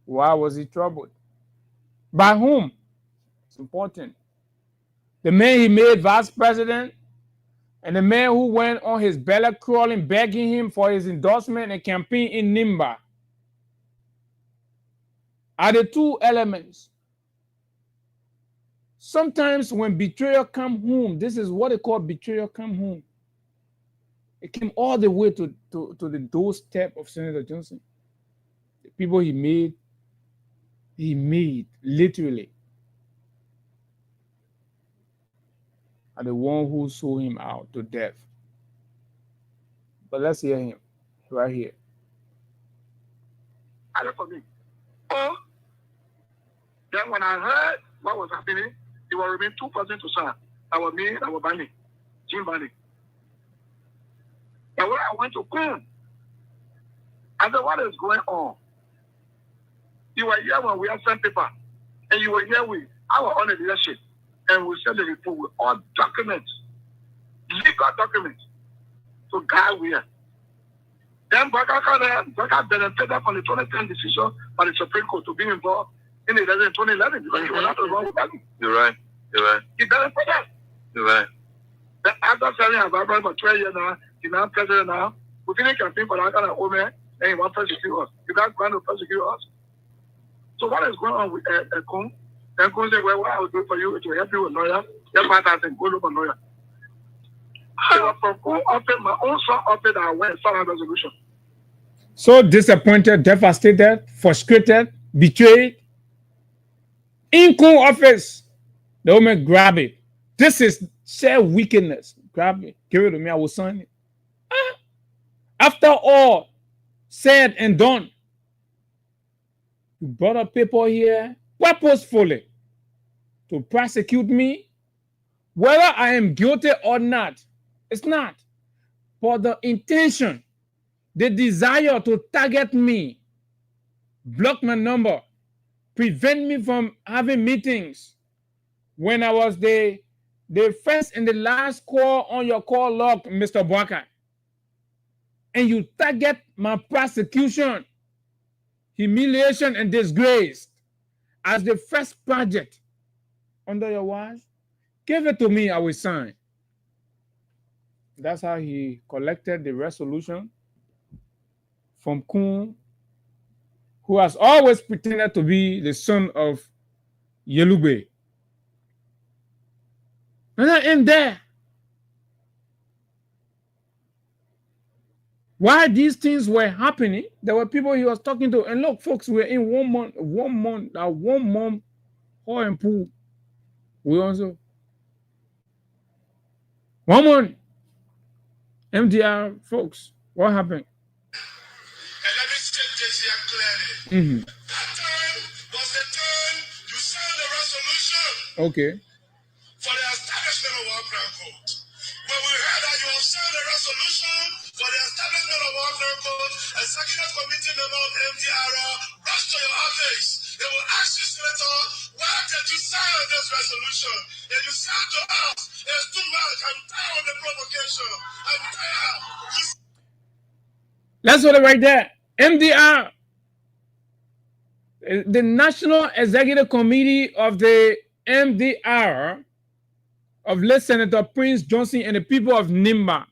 Why was he troubled? By whom? It's important. The man he made vice president and the man who went on his belly crawling, begging him for his endorsement and campaign in Nimba are the two elements. Sometimes when betrayal come home, this is what they call betrayal come home. It came all the way to the doorstep of Senator Johnson. The people he made literally are the one who sold him out to death. But let's hear him right here. For me. Oh, then when I heard what was happening, it will remain 2% to sign. That was me, that was Bani, Jim Bani. And when I went to Kum, I said, what is going on? You were here when we had sent paper, and you were here with our own leadership, and we sent the report with all documents, legal documents, to guide where. Then Baka benefited from the 2010 decision by the Supreme Court to be involved in the 2011 because he was not involved with that. You're right. He benefited. You're right. Then after serving as our for 12 years now, he's now president now. We finished campaign for that kind of old man, and he wants to persecute us. You guys going to persecute us? So what is going on with Kun? And Kun said, well, what I will do for you is to help you with lawyer. Get 5,000, go look for lawyer. I was from Kun office, my own son office that I went and saw a resolution. So disappointed, devastated, frustrated, betrayed. In Kun office, the woman grab it. This is sheer wickedness. Grab it. Give it to me. I will sign it. After all said and done, you brought up people here purposefully to prosecute me. Whether I am guilty or not, it's not. For the intention, the desire to target me, block my number, prevent me from having meetings when I was the first and the last call on your call log, Mr. Boaka. And you target my prosecution, humiliation, and disgrace as the first project under your watch. Give it to me, I will sign. That's how he collected the resolution from Kun, who has always pretended to be the son of Yelube. And I am there. While these things were happening, there were people he was talking to. And look, folks, we're in 1 month, 1 month, hot and pool. We also 1 month. MDR, folks, what happened? And let me state this here clearly. That time was the time you signed the resolution Okay. for the establishment of our crime code. When we heard that you have signed a resolution for the establishment of our crime code, executive committee member of MDR rushed to your office. They will ask you, Senator, why did you sign this resolution? And you said to us, it's too much. I'm tired of the provocation. I'm tired. Let's hold it right there. MDR, the National Executive Committee of the MDR of late Senator Prince Johnson and the people of Nimba,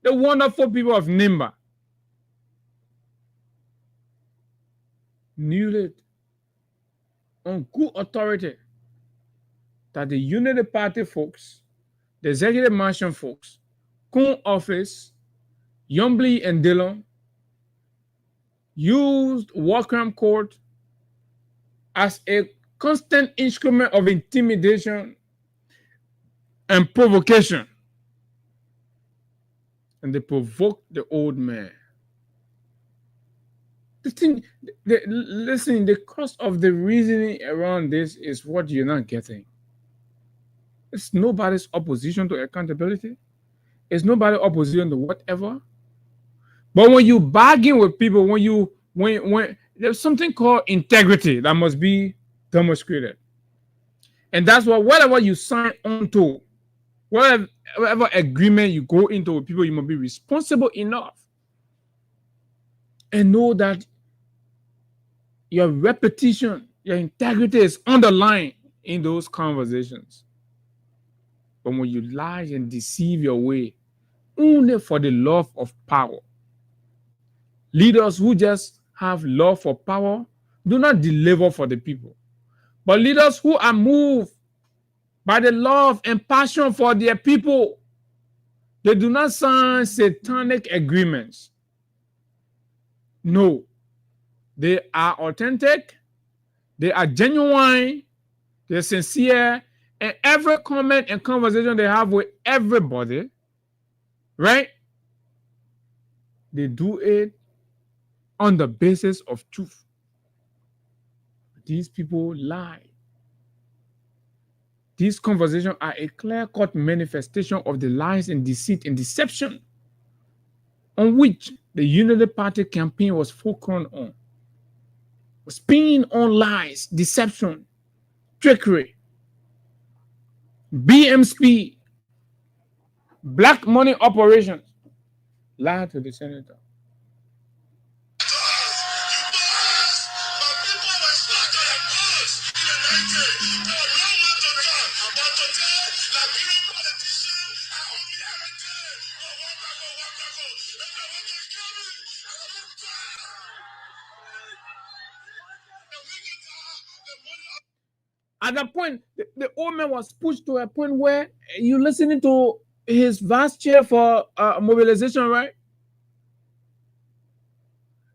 the wonderful people of Nimba, knew it on good authority that the Unity Party folks, the Executive Mansion folks, Kun office, Yombly and Dillon used war crime court as a constant instrument of intimidation and provocation. And they provoked the old man. Listen, the cost of the reasoning around this is what you're not getting. It's nobody's opposition to accountability. It's nobody's opposition to whatever. But when you bargain with people, when there's something called integrity that must be demonstrated. And that's whatever you sign on to, whatever agreement you go into with people, you must be responsible enough and know that your reputation, your integrity is on the line in those conversations. But when you lie and deceive your way only for the love of power, leaders who just have love for power do not deliver for the people. But leaders who are moved by the love and passion for their people, they do not sign satanic agreements. No, they are authentic, they are genuine, they're sincere, and every comment and conversation they have with everybody, right? They do it on the basis of truth. These people lie. These conversations are a clear-cut manifestation of the lies and deceit and deception on which the Unity Party campaign was focused on. Spinning on lies, deception, trickery, BMSP, black money operations. Lie to the senator. At that point, the old man was pushed to a point where you listening to his vast chair for mobilization, right?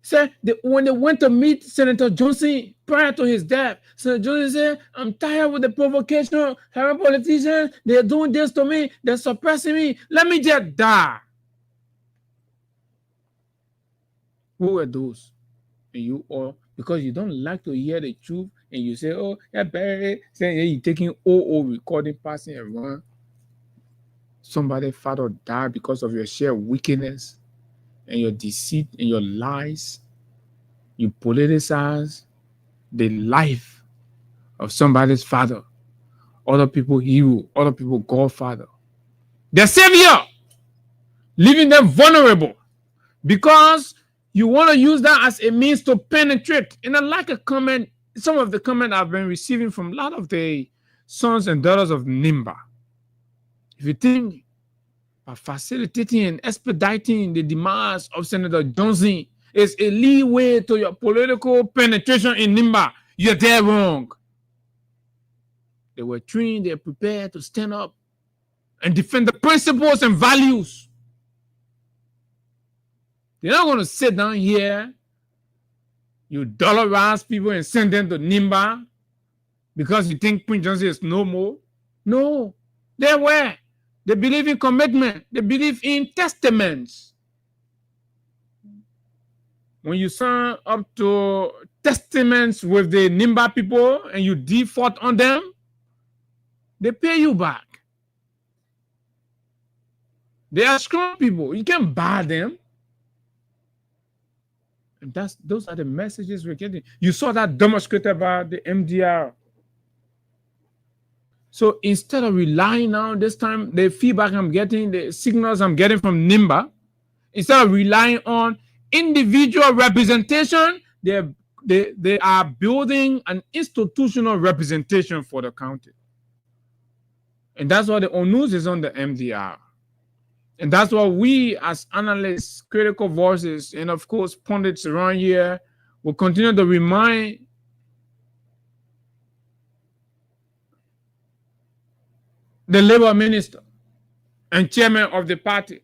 Said when they went to meet Senator Johnson prior to his death, Senator Johnson said, "I'm tired with the provocation. Having politicians, they're doing this to me. They're suppressing me. Let me just die." Who were those? And you all, because you don't like to hear the truth, and you say, "Oh, yeah, Barry," saying you're taking recording, passing around. Somebody father died because of your sheer wickedness and your deceit and your lies. You politicize the life of somebody's father, other people hero, other people godfather, their savior, leaving them vulnerable because you want to use that as a means to penetrate. And I like a comment, some of the comment I've been receiving from a lot of the sons and daughters of Nimba. If you think by facilitating and expediting the demands of Senator Johnson is a leeway to your political penetration in Nimba, you're dead wrong. They were trained, they're prepared to stand up and defend the principles and values. They're not going to sit down here, you dollarize people and send them to Nimba because you think Prince Johnson is no more. No, they were. They believe in commitment. They believe in testaments. When you sign up to testaments with the Nimba people and you default on them, they pay you back. They are strong people. You can't buy them. And those are the messages we're getting. You saw that demonstrated by the MDR. So instead of relying on this time, the feedback I'm getting, the signals I'm getting from Nimba, instead of relying on individual representation, they are building an institutional representation for the county. And that's why the onus is on the MDR. And that's why we as analysts, critical voices, and of course pundits around here will continue to remind the labor minister and chairman of the party,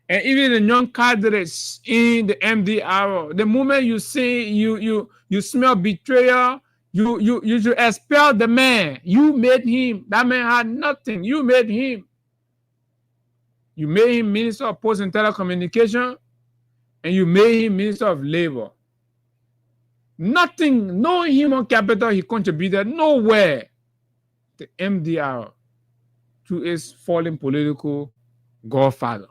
and even the young cadres in the MDR. The moment you see you smell betrayal, you should expel the man. You made him. That man had nothing. You made him. You made him Minister of Post and Telecommunication, and you made him Minister of Labor. Nothing, no human capital he contributed nowhere. The MDR to his fallen political godfather.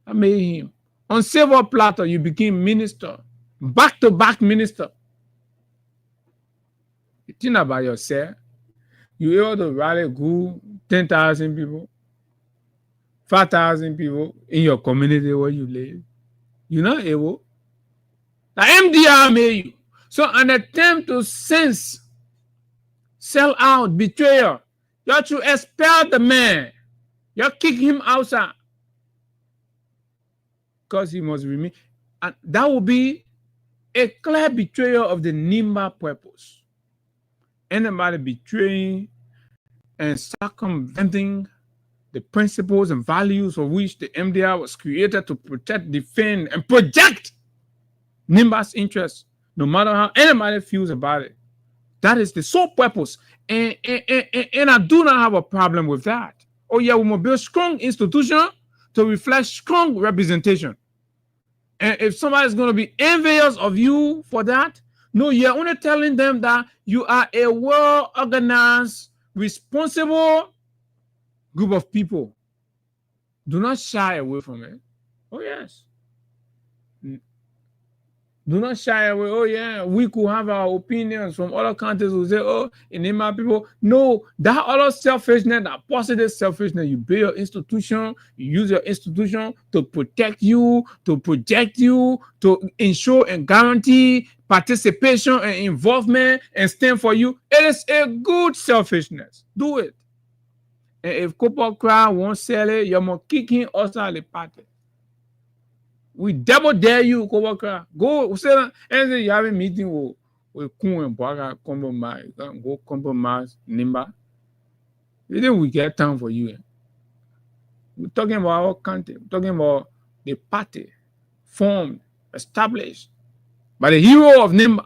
I made him. On silver platter, you became minister, back-to-back minister. You think about yourself. You able to rally good 10,000 people, 5,000 people in your community where you live. You're not able. The MDR made you. So an attempt to sell out, betrayal, you have to expel the man. You have to kick him outside. Because he must remain. And that will be a clear betrayal of the Nimba purpose. Anybody betraying and circumventing the principles and values for which the MDR was created to protect, defend, and project Nimba's interests, no matter how anybody feels about it. That is the sole purpose. And I do not have a problem with that. Oh, yeah, we must build strong institution to reflect strong representation. And if somebody is going to be envious of you for that, no, you're only telling them that you are a well-organized, responsible group of people. Do not shy away from it. Oh, yes. Do not shy away. Oh, yeah, we could have our opinions from other countries who say, oh, in Nimba people. No, that other selfishness, that positive selfishness, you build your institution, you use your institution to protect you, to project you, to ensure and guarantee participation and involvement and stand for you. It is a good selfishness. Do it. And if Cooper Crowd won't sell it, you must kick him outside the party. We double dare you, Cooper. Go, say that anything you have a meeting with Kun and Baga, compromise, go compromise Nimba. You think we get time for you? We're talking about our country. We're talking about the party formed, established by the hero of Nimba,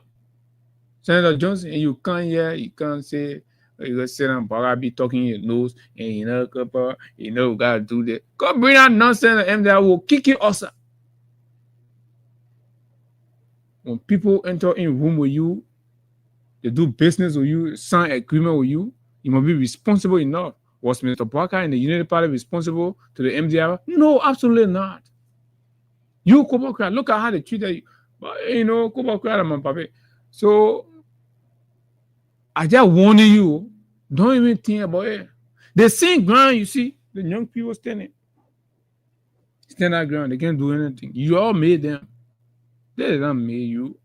Senator Johnson. And you come here, you can't say, you go sit down, Baga be talking your nose, and you know, Cooper, you know, we gotta do that. Go bring that nonsense, and that will kick you outside. When people enter in room with you, they do business with you, sign agreement with you, you must be responsible enough. Was Mr. Barker and the Unity Party responsible to the MDR? No, absolutely not. You, Cooper, look at how they treated you. But so I just warning you, don't even think about it. The same ground, you see, the young people standing. Stand that ground, they can't do anything. You all made them. They didn't make you.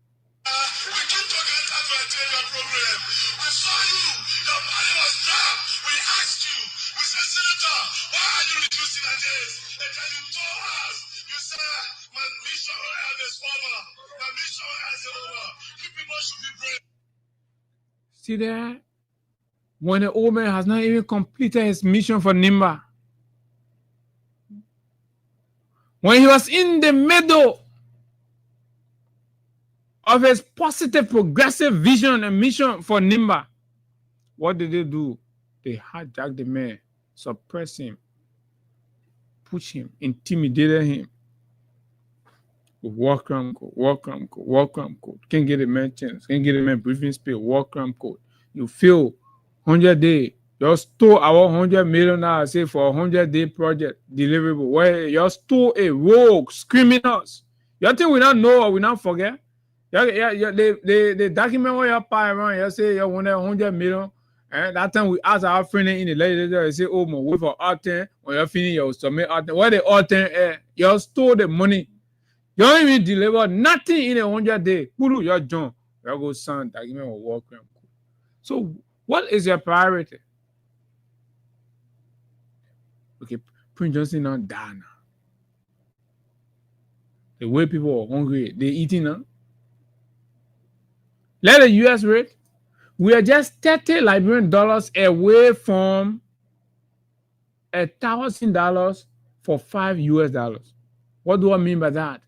See that? When the old man has not even completed his mission for Nimba. When he was in the middle of his positive, progressive vision and mission for Nimba, what did they do? They hijacked the man, suppressed him, pushed him, intimidated him. War crime code. Can't get a man chance. Can't get a man briefing space. War crime code. You feel 100 day. You stole our $100 million, say, for a 100-day project deliverable. Where you stole a rogue, criminals. You think we don't know or we don't forget? They document what you're paying around. You say you want $100 million. And that time we ask our friend in the legislature, they say, oh, my wait for R10. When you're finished, you submit R10. Where the R10? You stole the money. You don't even deliver nothing in a 100 day. Pulu, you're John. You go sign document or war crime. So, what is your priority? Okay, Prince Johnson now die now. The way people are hungry, they eating now. Let the US rate. We are just $30 Liberian dollars away from $1,000 for $5 US. What do I mean by that?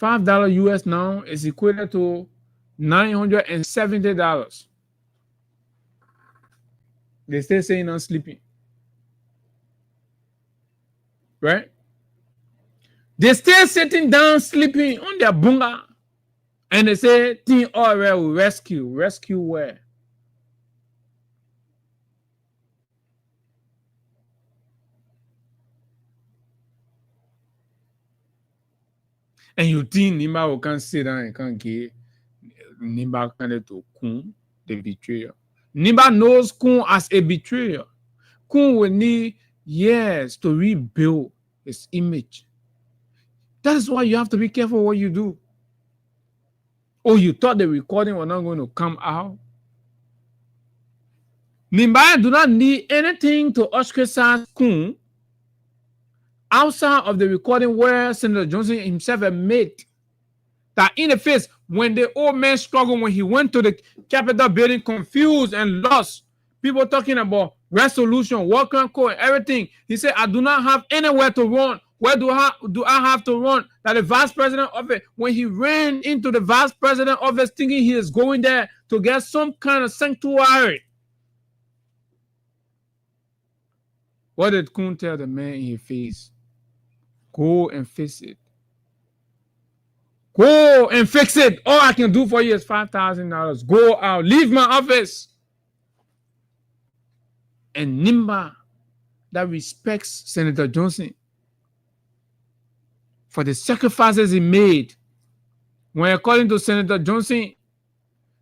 $5 US now is equated to $970. They still saying I'm sleeping. Right? They still sitting down sleeping on their bunga. And they say, Team Oil will rescue. Rescue where? And you think Nimba can sit down and can get Nimba can to Kun, the betrayer. Nimba knows Kun as a betrayer. Kun will need years to rebuild his image. That is why you have to be careful what you do. Oh, you thought the recording was not going to come out? Nimba do not need anything to ostracize Kun outside of the recording where Senator Johnson himself admitted that in the face, when the old man struggled, when he went to the Capitol building confused and lost, people talking about resolution, war crime code, and everything. He said, I do not have anywhere to run. Where do I have to run? That the vice president office, when he ran into the vice president office thinking he is going there to get some kind of sanctuary. What did Kun tell the man in his face? Go and fix it. Go and fix it. All I can do for you is $5,000. Go out. Leave my office. And Nimba, that respects Senator Johnson for the sacrifices he made. When according to Senator Johnson,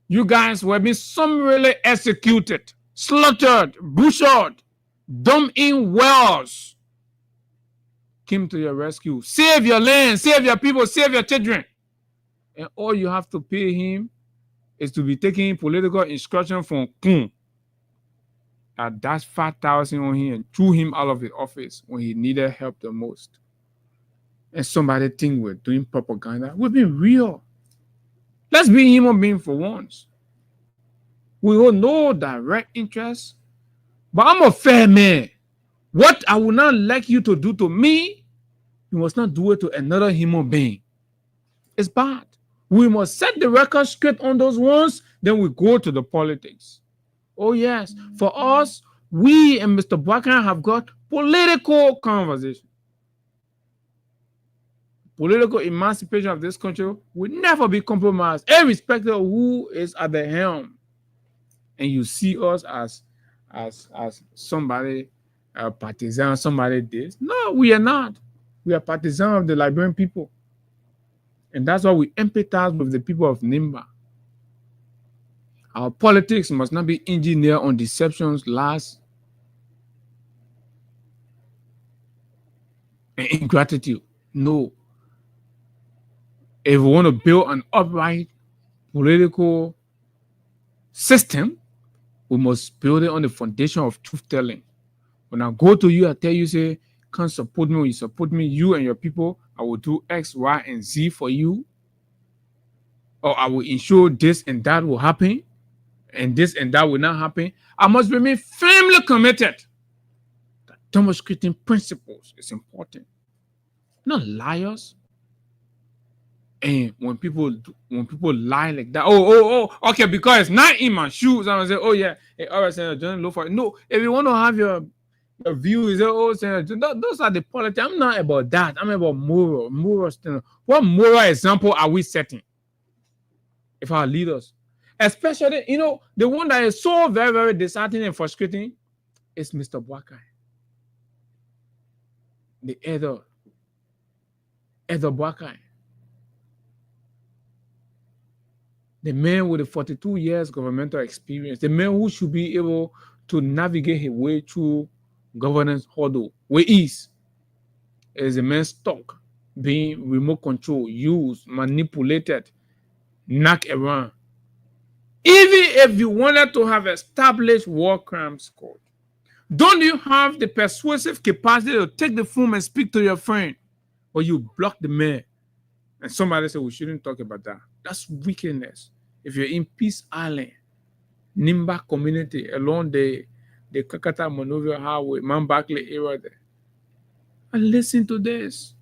you guys were being summarily executed, slaughtered, butchered, dumped in wells. Came to your rescue. Save your land, save your people, save your children. And all you have to pay him is to be taking political instruction from Kun. That's 5,000 on him and threw him out of the office when he needed help the most. And somebody think we're doing propaganda. We've been real. Let's be human beings for once. We hold no direct interest, but I'm a fair man. What I would not like you to do to me, you must not do it to another human being. It's bad. We must set the record straight on those ones, then we go to the politics. Oh, yes. For us, we and Mr. Blackhan have got political conversation. Political emancipation of this country will never be compromised, irrespective of who is at the helm. And you see us as somebody, a partisan, somebody this. No, we are not. We are partisan of the Liberian people. And that's why we empathize with the people of Nimba. Our politics must not be engineered on deceptions, lies, and ingratitude. No. If we want to build an upright political system, we must build it on the foundation of truth-telling. When I go to you, I tell you, say, can't support me, or you support me, you and your people, I will do X, Y, and Z for you. Or I will ensure this and that will happen, and this and that will not happen. I must remain firmly committed. The demonstrating principles is important. Not liars. And when people lie like that, okay, because it's not in my shoes, I'm gonna say, oh yeah, hey, all right, Senator John, look for it. No, if you want to have your view, you say, oh, Senator John, those are the politics. I'm not about that. I'm about moral standard. What moral example are we setting? If our leaders, especially, the one that is so very, very disheartening and frustrating is Mr. Bwakai, the elder Bwakai. The man with the 42 years governmental experience, the man who should be able to navigate his way through governance hurdle with ease, is a man stuck being remote control, used, manipulated, knocked around. Even if you wanted to have established war crimes court, don't you have the persuasive capacity to take the phone and speak to your friend, or you block the man? And somebody said we shouldn't talk about that. That's wickedness. If you're in Peace Island, Nimba community, along the Kakata Monrovia Highway, Mount Barkley area there, and listen to this.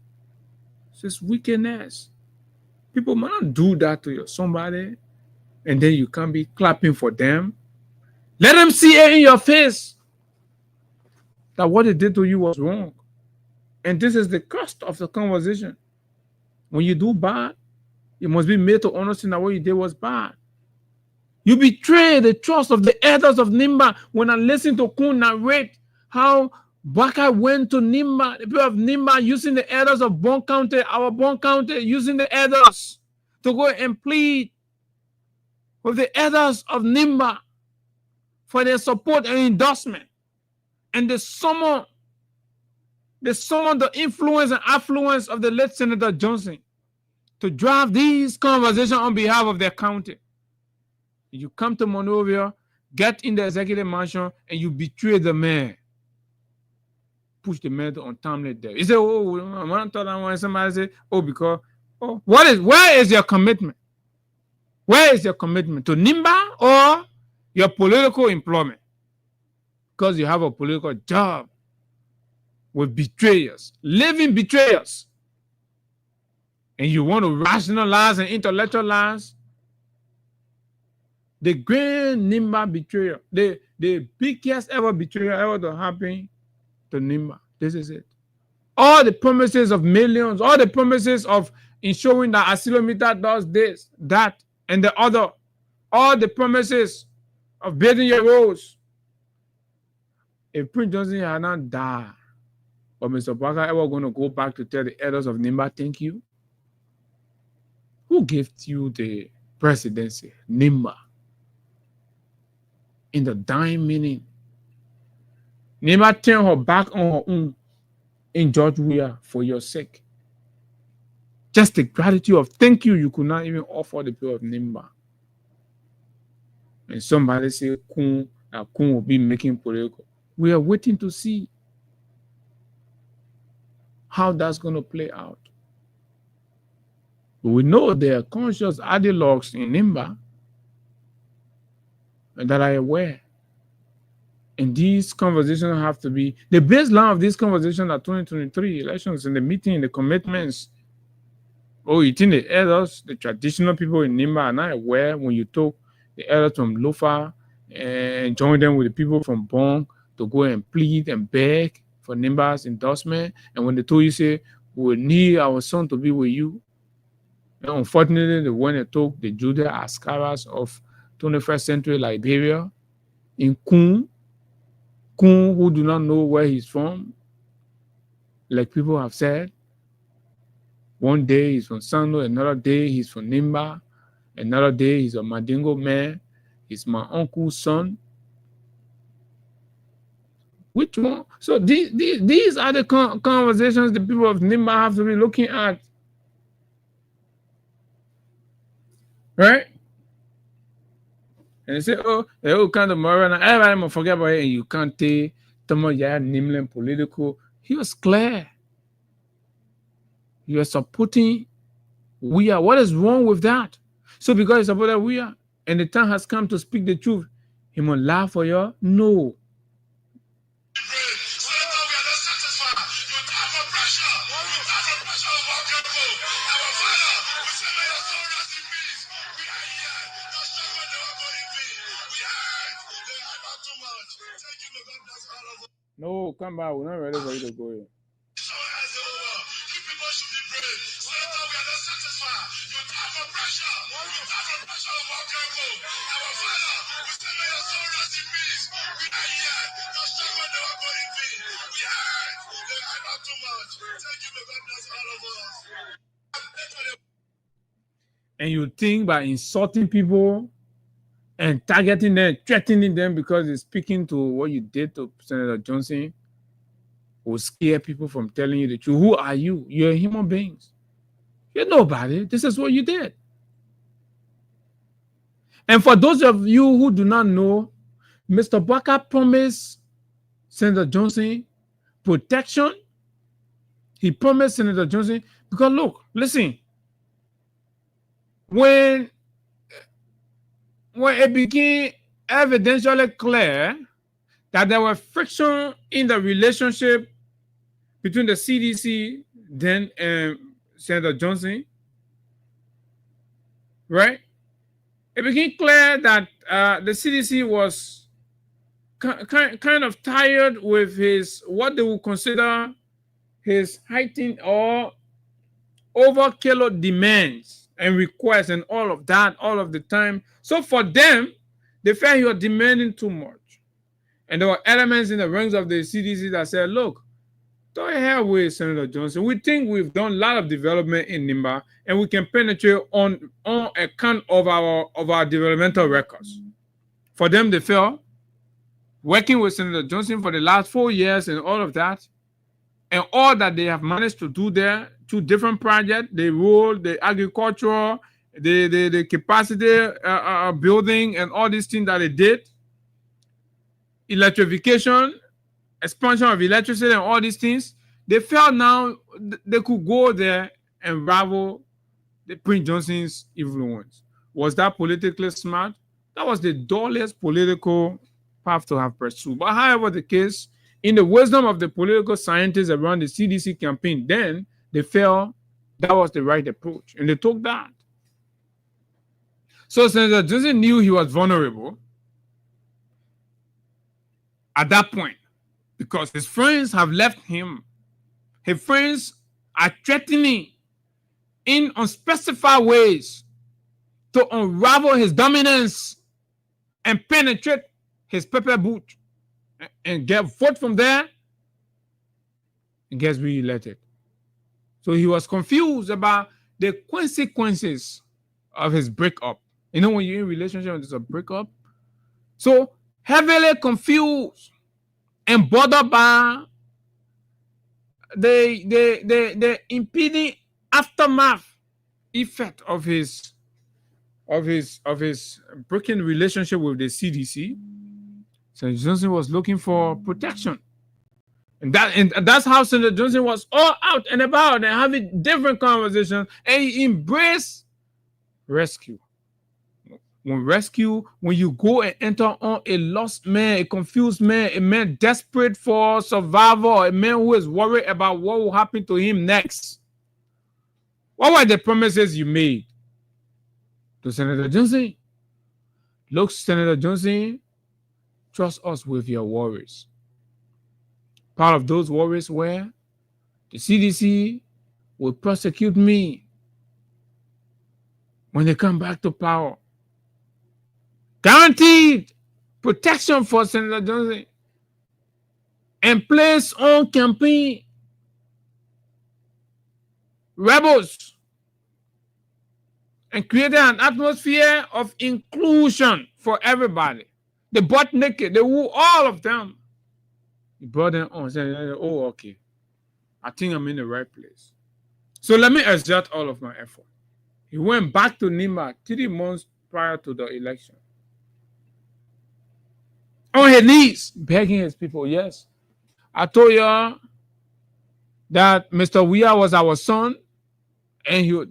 It's wickedness. People might not do that to somebody, and then you can't be clapping for them. Let them see it in your face that what they did to you was wrong. And this is the cost of the conversation. When you do bad, you must be made to understand that what you did was bad. You betray the trust of the elders of Nimba. When I listen to Kun narrate how Baka went to Nimba, the people of Nimba using the elders of Bon County, our Bon County, using the elders to go and plead with the elders of Nimba for their support and endorsement. And they summon the influence and affluence of the late Senator Johnson to drive these conversations on behalf of their county. You come to Monrovia, get in the executive mansion, and you betray the man. Push the man to untimely death. You say, when somebody say, where is your commitment? Where is your commitment? To Nimba or your political employment? Because you have a political job with betrayers, living betrayers. And you want to rationalize and intellectualize the grand Nimba betrayal, the biggest ever betrayal ever to happen to Nimba. This is it. All the promises of millions, all the promises of ensuring that Asilometer does this, that, and the other, all the promises of building your roads. If Prince Johnson had not died, or Mr. Parker ever going to go back to tell the elders of Nimba, thank you? Who gave you the presidency? Nimba. In the dying minute, Nimba turned her back on her own in George Weah for your sake. Just the gratitude of thank you could not even offer the people of Nimba. And somebody say Kun will be making political. We are waiting to see how that's going to play out. But we know there are conscious ideologues in Nimba that are aware. And these conversations have to be, the baseline of these conversations are 2023 elections and the meeting, the commitments. You think the elders, the traditional people in Nimba are not aware when you talk the elders from Lofa and join them with the people from Bong to go and plead and beg for Nimba's endorsement. And when they told you, say, we need our son to be with you. And unfortunately, the one that took the Judah Ascaras of 21st century Liberia in Kun, who do not know where he's from, like people have said, One day he's from Sando, another day he's from Nimba, another day he's a Mandingo man, he's my uncle's son. Which one? So these are the conversations the people of Nimba have to be looking at. Right? And they say, oh, they all kind of moral, and everybody will forget about it, and you can't tell them, yeah, Nimland political. He was clear. You are supporting we are. What is wrong with that? So because you support that we are, and the time has come to speak the truth, he will laugh for you? No. No, come back. We're not ready for you to go here. And you think by insulting people and targeting them, threatening them because they're speaking to what you did to Senator Johnson will scare people from telling you the truth. Who are you? You're human beings. You're nobody. This is what you did. And for those of you who do not know, Mr. Barker promised Senator Johnson protection. He promised Senator Johnson, because look, listen, when it became evidentially clear that there was friction in the relationship between the CDC then and Senator Johnson, right? It became clear that the CDC was kind of tired with his, what they would consider his heightened or overkill demands and requests and all of that, all of the time. So for them, they felt he was demanding too much. And there were elements in the ranks of the CDC that said, look, don't hell with Senator Johnson. We think we've done a lot of development in Nimba, and we can penetrate on account of our developmental records. For them, they felt working with Senator Johnson for the last 4 years and all of that, and all that they have managed to do there, 2 different projects, the rural, the agricultural, the capacity building, and all these things that they did, electrification, expansion of electricity, and all these things, they felt now they could go there and rival the Prince Johnson's influence. Was that politically smart? That was the dullest political path to have pursued. But however the case, in the wisdom of the political scientists around the CDC campaign, then they felt that was the right approach, and they took that. So Senator Johnson knew he was vulnerable at that point because his friends have left him. His friends are threatening in unspecified ways to unravel his dominance and penetrate his pepper boot and get vote from there and gets re-elected. So he was confused about the consequences of his breakup. You know, when you're in a relationship and there's a breakup, so heavily confused and bothered by the impeding aftermath effect of his broken relationship with the CDC. Senator Johnson was looking for protection. And that's how Senator Johnson was all out and about and having different conversations, and he embraced rescue. When you go and enter on a lost man, a confused man, a man desperate for survival, a man who is worried about what will happen to him next. What were the promises you made to Senator Johnson? Look, Senator Johnson, trust us with your worries. Part of those worries were the CDC will prosecute me when they come back to power. Guaranteed protection for Senator Johnson and place on campaign. rebels and created an atmosphere of inclusion for everybody. They butt naked, they woo all of them. He brought them on, said, oh, okay, I think I'm in the right place. So let me exert all of my effort. He went back to Nimba 3 months prior to the election. On his knees, begging his people, yes. I told y'all that Mr. Weah was our son, and he'll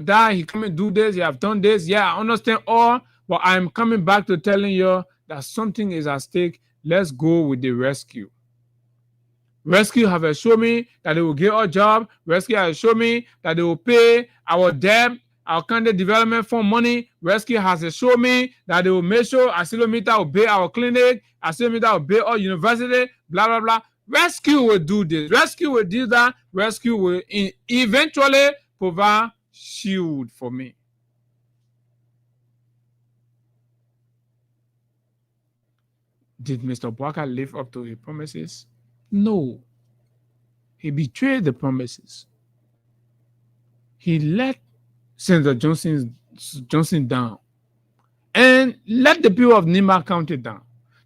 die, he come and do this, he have done this. Yeah, I understand all, but I'm coming back to telling you that something is at stake. Let's go with the rescue. Rescue have assured me that they will get our job. Rescue has assured me that they will pay our debt, our candidate development fund money. Rescue has assured me that they will make sure Asilometer will pay our clinic, Asilometer will pay our university, blah, blah, blah. Rescue will do this. Rescue will do that. Rescue will eventually provide shield for me. Did Mr. Bwaka live up to his promises? No. He betrayed the promises. He let Senator Johnson down and let the people of Nimba County down.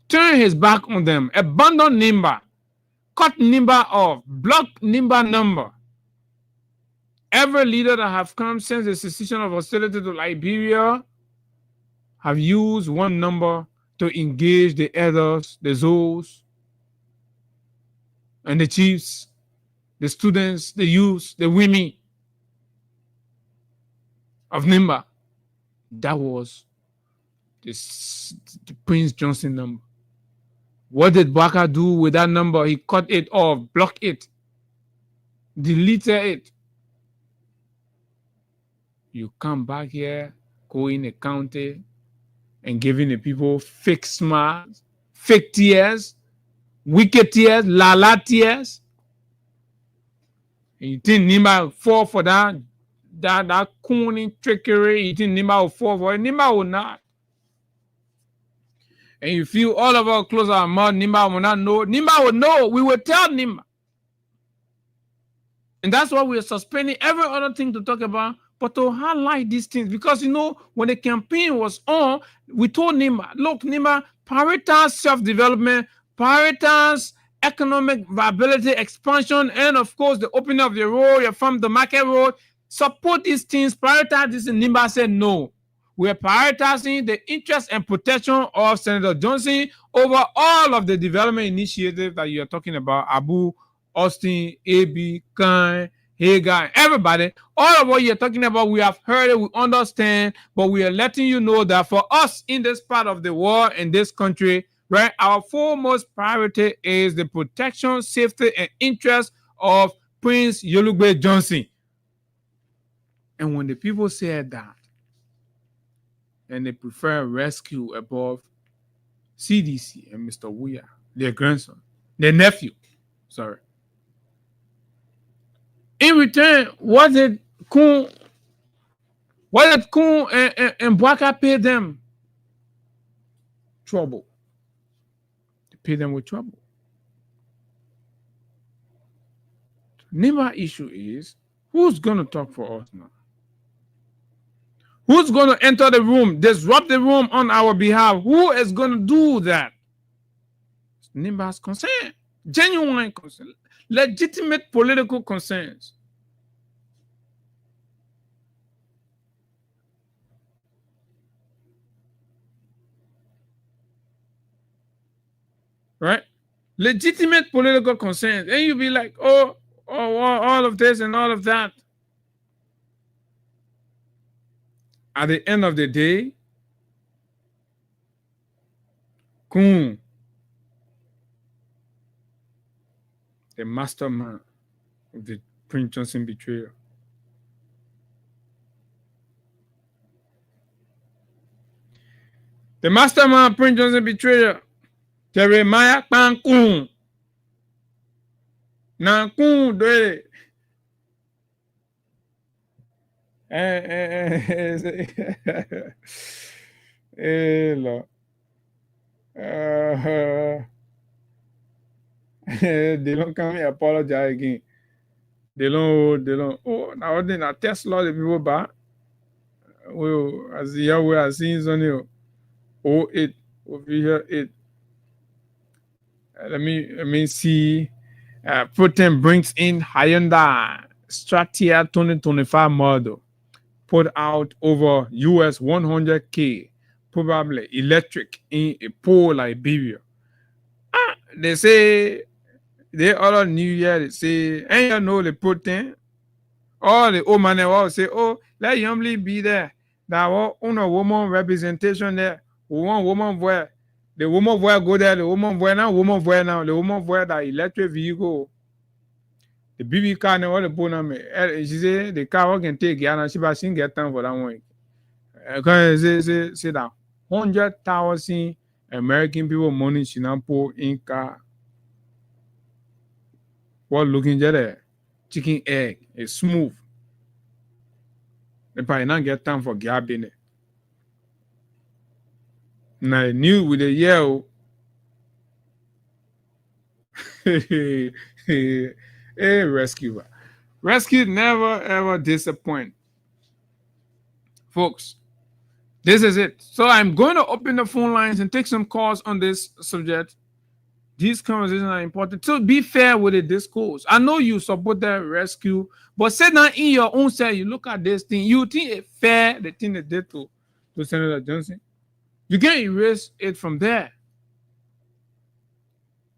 Turn his back on them, abandon Nimba, cut Nimba off, block Nimba number. Every leader that have come since the cessation of hostility to Liberia have used one number to engage the elders, the Zoos, and the chiefs, the students, the youths, the women of Nimba. That was the Prince Johnson number. What did Bwaka do with that number? He cut it off, blocked it, deleted it. You come back here, go in the county, and giving the people fake smiles, fake tears, wicked tears, lala tears. And you think Nimba will fall for that cooning trickery? You think Nimba will fall for it? Nimba will not. And you feel all of our close our mouth, Nimba will not know. Nimba will know. We will tell Nimba. And that's why we're suspending every other thing to talk about, but to highlight these things. Because, when the campaign was on, we told Nimba, look, Nimba, prioritize self-development, prioritize economic viability, expansion, and, of course, the opening of the road, your farm, the market road. Support these things, prioritize this. And Nimba said no. We're prioritizing the interest and protection of Senator Johnson over all of the development initiatives that you're talking about. Abu, Austin, AB, Khan, Hagar, everybody. All of what you're talking about, we have heard it, we understand, but we are letting you know that for us in this part of the world, in this country, right, our foremost priority is the protection, safety, and interest of Prince Yolugbe Johnson. And when the people said that, and they prefer rescue above CDC and Mr. Weah, their grandson, their nephew, sorry. In return, what did Kun and Bwaka pay them? Trouble. They pay them with trouble. Nimba issue is, who's going to talk for us now? Who's going to enter the room, disrupt the room on our behalf? Who is going to do that? Nimba's concern, genuine concern, legitimate political concerns. Right? Legitimate political concerns. And you'll be like, oh, all of this and all of that. At the end of the day, Kun, the mastermind of the Prince Johnson betrayal, the mastermind of Prince Johnson betrayal, Jeremiah Kun, Nankun de. Lord. They don't come here apologize again. They don't. Oh, now then, a Tesla the people back. Well, as the year we are seeing on you. Oh, it over here. It. Let me see. Protein brings in Hyundai Stratia 2025 model. Put out over US 100K, probably electric in a poor Liberia. They say they other New Year. They say, and you know the protein. All the old man will say, oh, let Yumly be there. That was a woman representation there. We want woman where the woman where go there, the woman where now, the woman where that electric vehicle. The BB car and all the bonum. She say the car can take Ghana. She get time for that one. Because say that 100,000 American people money she not pour in car. What looking at there? Chicken egg. It's smooth. They probably not get time for gabbing it. Now new with the yell. Hey, rescuer. Rescue never ever disappoint. Folks, this is it. So I'm going to open the phone lines and take some calls on this subject. These conversations are important. So be fair with the discourse. I know you support that rescue, but sit down in your own self. You look at this thing. You think it's fair, the thing they did to Senator Johnson. You can't erase it from there.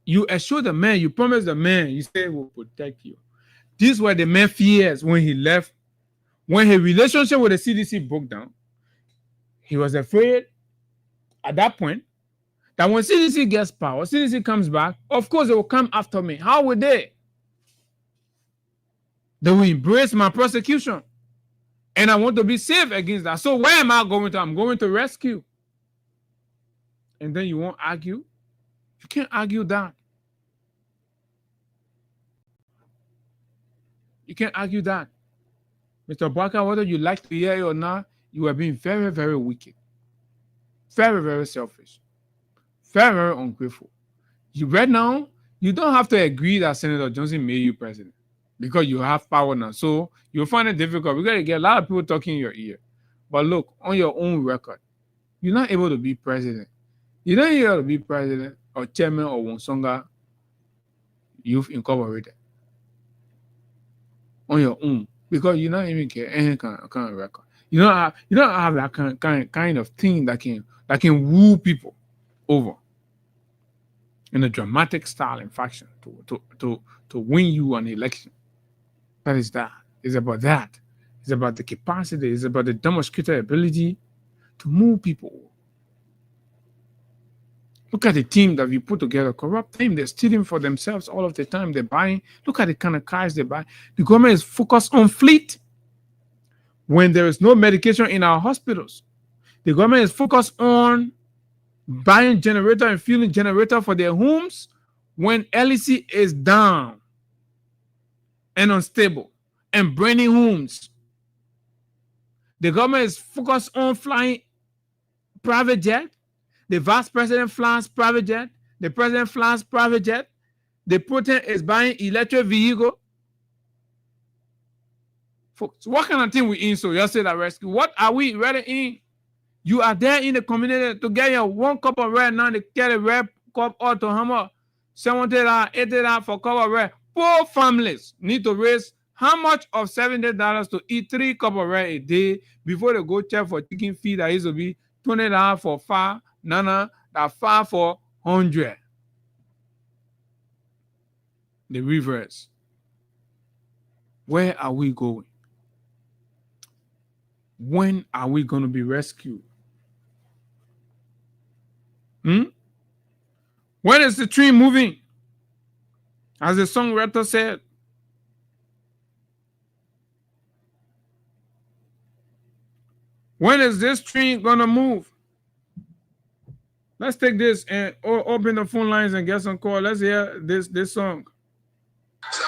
You assure the man, you promise the man, you say will protect you. These were the man fears when he left. When his relationship with the CDC broke down, he was afraid at that point that when CDC gets power, CDC comes back, of course they will come after me. How would they? They will embrace my prosecution. And I want to be safe against that. So where am I going to? I'm going to rescue. And then you won't argue? You can't argue that. You can't argue that. Mr. Barker, whether you like to hear it or not, you are being very, very wicked. Very, very selfish. Very, very ungrateful. Right now, you don't have to agree that Senator Johnson made you president because you have power now. So you'll find it difficult. We're going to get a lot of people talking in your ear. But look, on your own record, you're not able to be president. You're not able to be president or chairman or Wonsonga Youth Incorporated on your own because you don't even get any kind of record. You don't have that kind of thing that can woo people over in a dramatic style and fashion to win you an election. That is that. It's about that. It's about the capacity. It's about the demonstrated ability to move people. Look at the team that we put together. Corrupt team. They're stealing for themselves all of the time. They're buying. Look at the kind of cars they buy. The government is focused on fleet when there is no medication in our hospitals. The government is focused on buying generator and fueling generator for their homes when LEC is down and unstable and burning homes. The government is focused on flying private jet. The vice president flies private jet. The president flies private jet. The president is buying electric vehicle. Folks, what kind of thing we in? So you say that rescue. What are we ready in? You are there in the community to get your 1 cup of red now. They get a red cup or to hammer $70, $80 for cup of red. Poor families need to raise how much of $70 to eat 3 cups of red a day before they go check for chicken feed that used to be $20 for 5. Nana, that 5 for 100. The reverse. Where are we going? When are we going to be rescued? When is the tree moving? As the songwriter said. When is this tree going to move? Let's take this and open the phone lines and get some call. Let's hear this song. You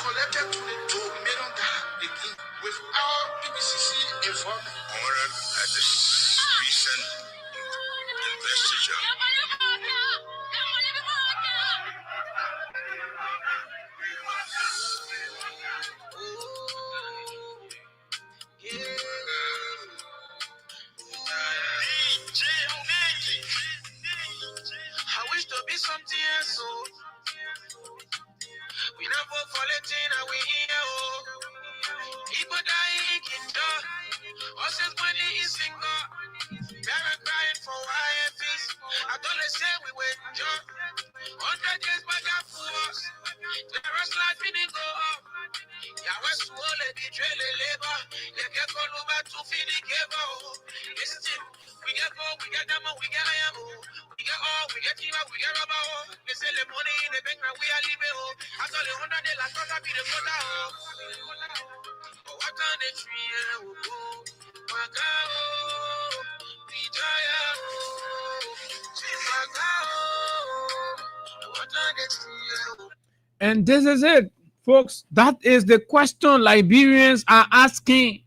collected $22 million without PBCC informing. At this recent investiture, And this is it, folks. That is the question Liberians are asking.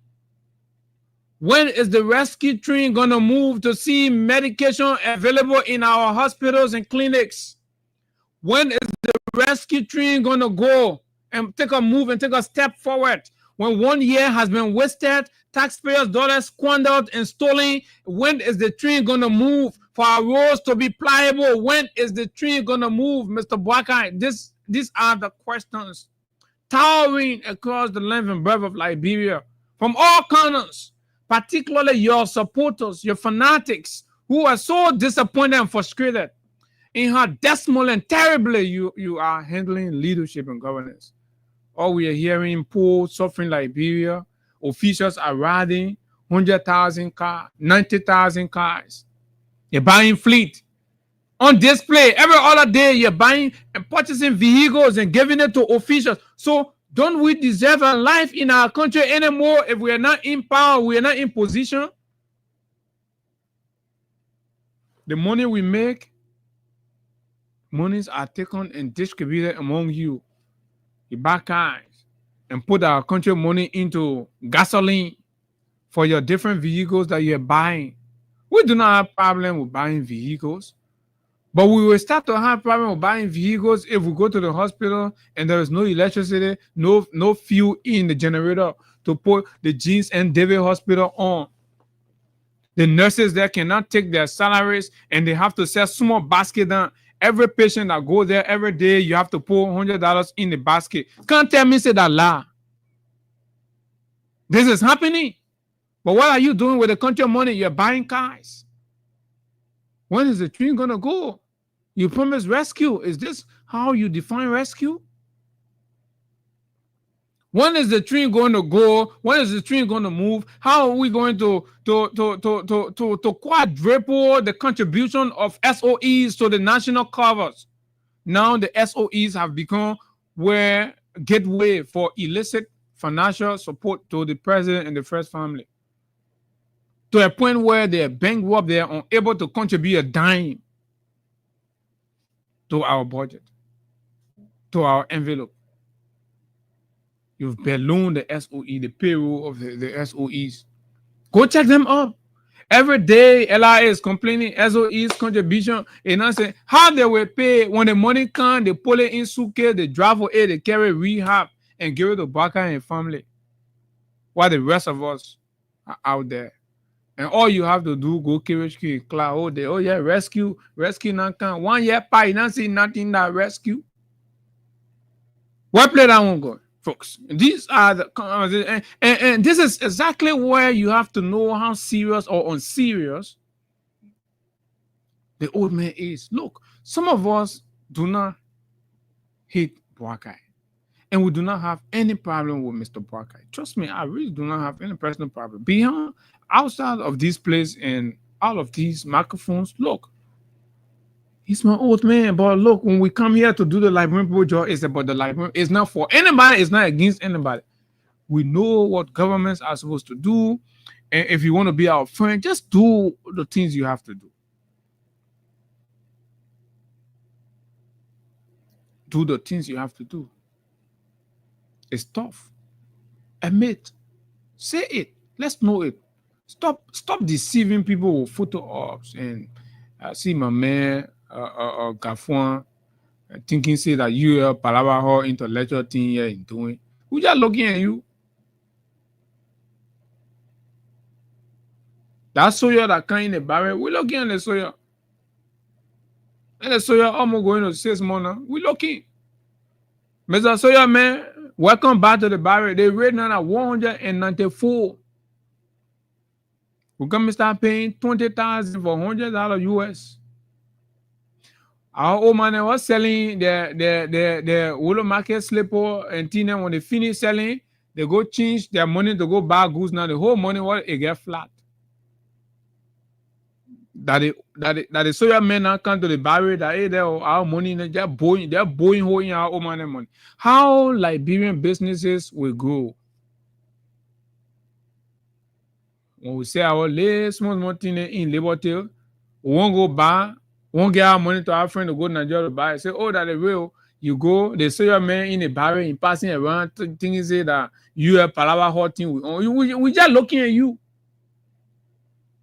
When is the rescue train going to move to see medication available in our hospitals and clinics? When is the rescue train going to go and take a move and take a step forward? When 1 year has been wasted, taxpayers' dollars squandered and stolen, when is the train going to move for our roads to be pliable? When is the train going to move, Mr. Boakai? These are the questions towering across the length and breadth of Liberia from all corners, particularly your supporters, your fanatics, who are so disappointed and frustrated in how dismal and terribly you are handling leadership and governance. All we are hearing, poor, suffering Liberia, officials are riding 100,000 cars, 90,000 cars. You're buying fleet on display every other day. You're buying and purchasing vehicles and giving it to officials. So don't we deserve a life in our country anymore if we are not in power, we are not in position? The money we make, monies are taken and distributed among you. You buy cars and put our country money into gasoline for your different vehicles that you're buying. We do not have problem with buying vehicles, but we will start to have problem with buying vehicles if we go to the hospital and there is no electricity, no fuel in the generator to put the Jeans and David Hospital on. The nurses there cannot take their salaries and they have to sell small basket down. Every patient that go there every day, you have to put $100 in the basket. Can't tell me say that lie. This is happening. But what are you doing with the country money? You're buying cars. When is the train going to go? You promise rescue. Is this how you define rescue? When is the train going to go? When is the train going to move? How are we going to quadruple the contribution of SOEs to the national covers? Now the SOEs have become where gateway for illicit financial support to the president and the first family. To a point where they're bankrupt, they're unable to contribute a dime to our budget, to our envelope. You've ballooned the SOE, the payroll of the SOEs. Go check them up. Every day, LIA is complaining SOE's contribution. And I say, how they will pay when the money comes, they pull it in suitcase, they drive for it, they carry rehab and give it to Baka and family. While the rest of us are out there. And all you have to do, go KHK, cloud all day. Oh yeah, rescue not come. 1 year pie, you not see nothing that rescue. What play that one go? Folks, these are the and this is exactly where you have to know how serious or unserious the old man is. Look, some of us do not hate Boakai, and we do not have any problem with Mr. Boakai. Trust me, I really do not have any personal problem. Beyond, outside of this place and all of these microphones, look, he's my old man, but look, when we come here to do the Liberian project, it's about the Liberian. It's not for anybody. It's not against anybody. We know what governments are supposed to do. And if you want to be our friend, just do the things you have to do. Do the things you have to do. It's tough. Admit. Say it. Let's know it. Stop deceiving people with photo ops. And I see my man, Gafuan, thinking say that you are Palava intellectual thing here in doing. We just looking at you. That soya that come in the barrel, we looking at the soya. And the soya almost going to 6 months. We looking. Mr. Soya man, welcome back to the barrel. They rate now at 194. We're gonna start paying $20,000 for $100 US. Our old man was selling the Wolo market slipper and tina. When they finish selling, they go change their money to go buy goods. Now the whole money it get flat. that the soldier men now come to the barrier that hey, they're our money, they're buying holding our own money. How Liberian businesses will grow? When we say our small thing in labor till we won't go buy, won't get our money to our friend to go to Nigeria to buy. Say, oh, that they will. You go, they say your man in a barrier in passing around things say that you have palaver hot thing. We just looking at you.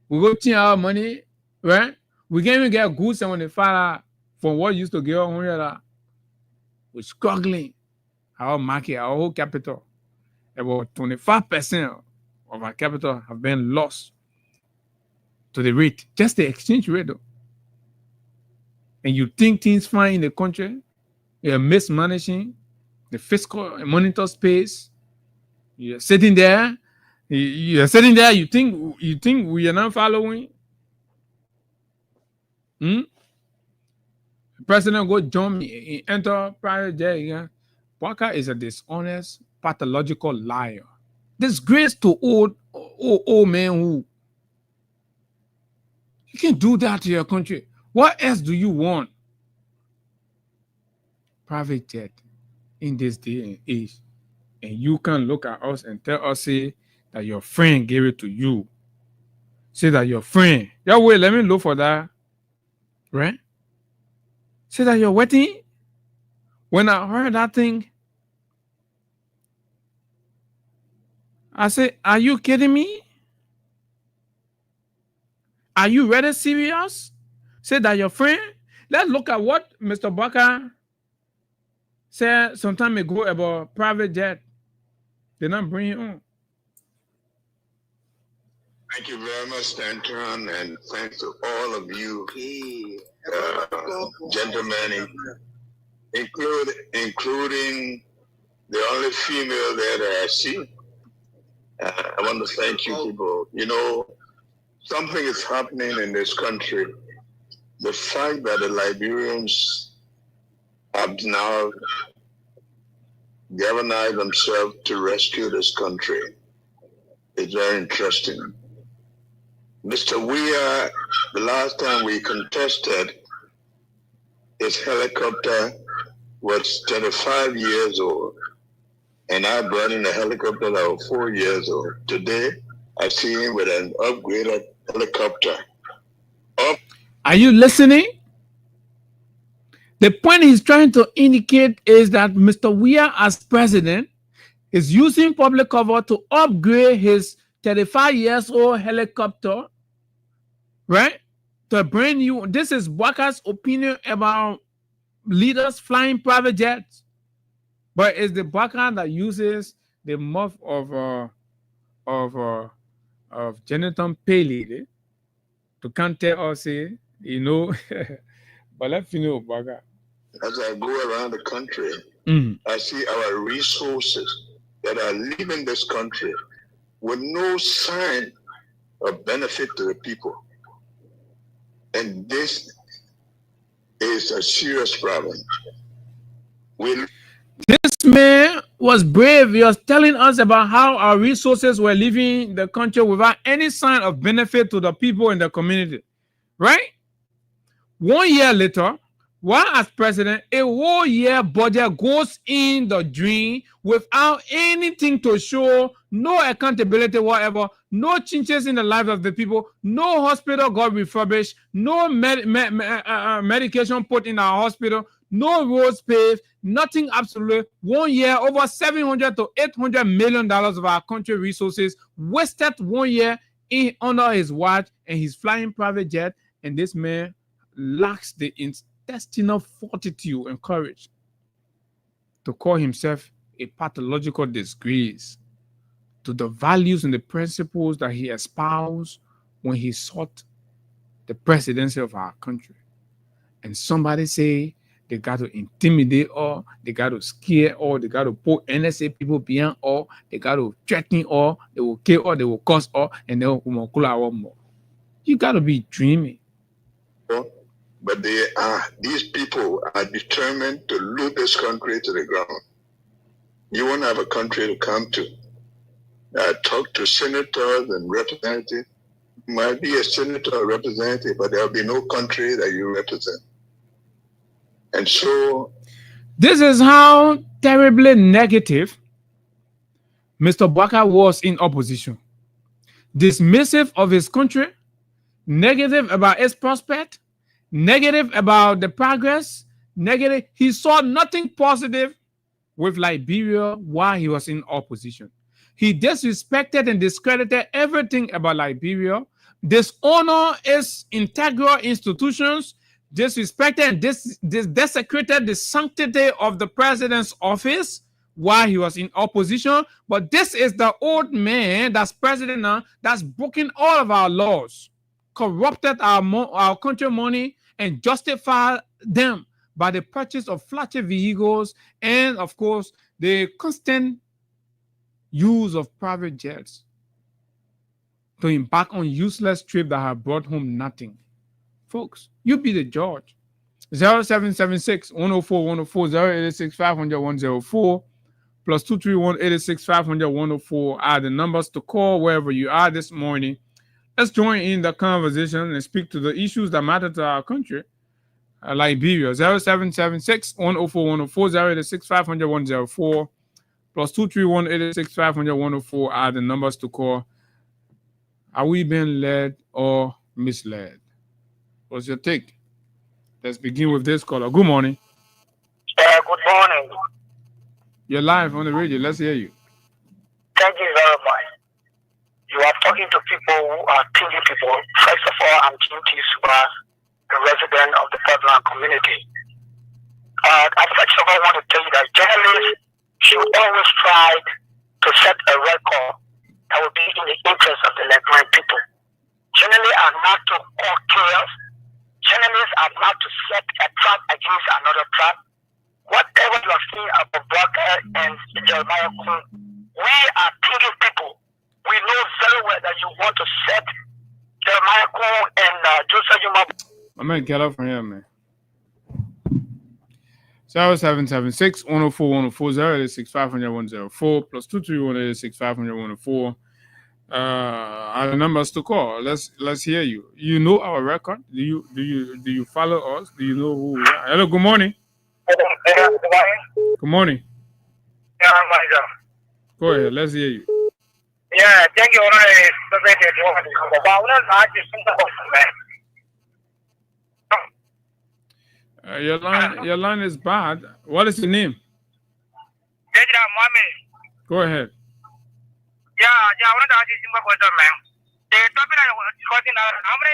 We go take our money, right? We can't even get goods and when they fire from what used to get $100. We're struggling. Our market, our whole capital, about 25% of our capital have been lost to the rate, just the exchange rate though. And you think things fine in the country, you're mismanaging the fiscal and monetary space. You're sitting there, you think we are not following? The president go join me, enter private jet again. Walker is a dishonest, pathological liar. Disgrace to old men who you can do that to your country. What else do you want? Private jet in this day and age. And you can look at us and tell us, say, that your friend gave it to you. Say that your friend. Yeah, wait, let me look for that. Right? Say that you're waiting. When I heard that thing, I said, are you kidding me? Are you really serious? Say that your friend. Let's look at what Mr. Barker said some time ago about private jet. They not bring it on. Thank you very much, Stanton, and thanks to all of you, gentlemen, including the only female there that I see. I want to thank you people. You know, something is happening in this country. The fact that the Liberians have now galvanized themselves to rescue this country is very interesting. Mr. Weir, the last time we contested, his helicopter was 35 years old. And I brought in a helicopter that was 4 years old. Today, I see him with an upgraded helicopter. Are you listening? The point he's trying to indicate is that Mr. Weir, as president, is using public cover to upgrade his 35 years old helicopter, right? To bring you. This is Walker's opinion about leaders flying private jets. But it's the Barker that uses the mouth of Jonathan Paley to can't tell us, you know. But let's know, Barker. As I go around the country, I see our resources that are leaving this country with no sign of benefit to the people. And this is a serious problem. This man was brave. He was telling us about how our resources were leaving the country without any sign of benefit to the people in the community. Right? 1 year later, while as president, a whole year budget goes in the drain without anything to show, no accountability, whatever, no changes in the lives of the people, no hospital got refurbished, no medication put in our hospital, no roads paved, nothing absolutely. 1 year, over $700 to $800 million of our country resources wasted 1 year under his watch, and he's flying private jet, and this man lacks the intestinal fortitude and courage to call himself a pathological disgrace to the values and the principles that he espoused when he sought the presidency of our country. And somebody say they got to intimidate all, they got to scare all, they got to put NSA people behind all, they got to threaten all, they will kill all, they will curse all, and they will kill all more. You got to be dreaming. But these people are determined to loot this country to the ground. You won't have a country to come to. Talk to senators and representatives. might be a senator or representative, but there'll be no country that you represent. And so this is how terribly negative Mr. Baka was in opposition. Dismissive of his country, negative about its prospect, negative about the progress, negative. He saw nothing positive with Liberia while he was in opposition. He disrespected and discredited everything about Liberia, dishonored its integral institutions, disrespected and desecrated the sanctity of the president's office while he was in opposition. But this is the old man that's president now that's broken all of our laws, corrupted our country money, and justified them by the purchase of flashy vehicles and, of course, the constant use of private jets to embark on useless trips that have brought home nothing. Folks, you be the judge. 0776 104 104 086 500 104 plus 231 86 500 104 are the numbers to call wherever you are this morning. Let's join in the conversation and speak to the issues that matter to our country. Liberia, 0776 104 104 086 500 104 plus 231 86 500 104 are the numbers to call. Are we being led or misled? What's your take? Let's begin with this caller. Good morning. Good morning. You're live on the radio. Let's hear you. Thank you very much. You are talking to people who are thinking people. First of all, I'm Jim Suba, a resident of the Portland community. I first of all want to tell you that journalists should always try to set a record that will be in the interest of the Nigerian people. Journalists are not to cause chaos. Journalists are not to set a trap against another trap. Whatever you are seeing about Baka and Jeremiah Kun, we are thinking people. We know very well that you want to set Jeremiah Kun and Joseph Yuma. I'm going to get up from here, man. 0776 104 104 086 500 104 plus 231 86 500 104 are the numbers to call. Let's hear you. You know our record. Do you follow us? Do you know who we are? Hello, good morning. Good morning. Go ahead, let's hear you. Yeah, thank you. Your line is bad. What is your name? Go ahead. Yeah, I want to ask you some question, man. The topic I was discussing, how many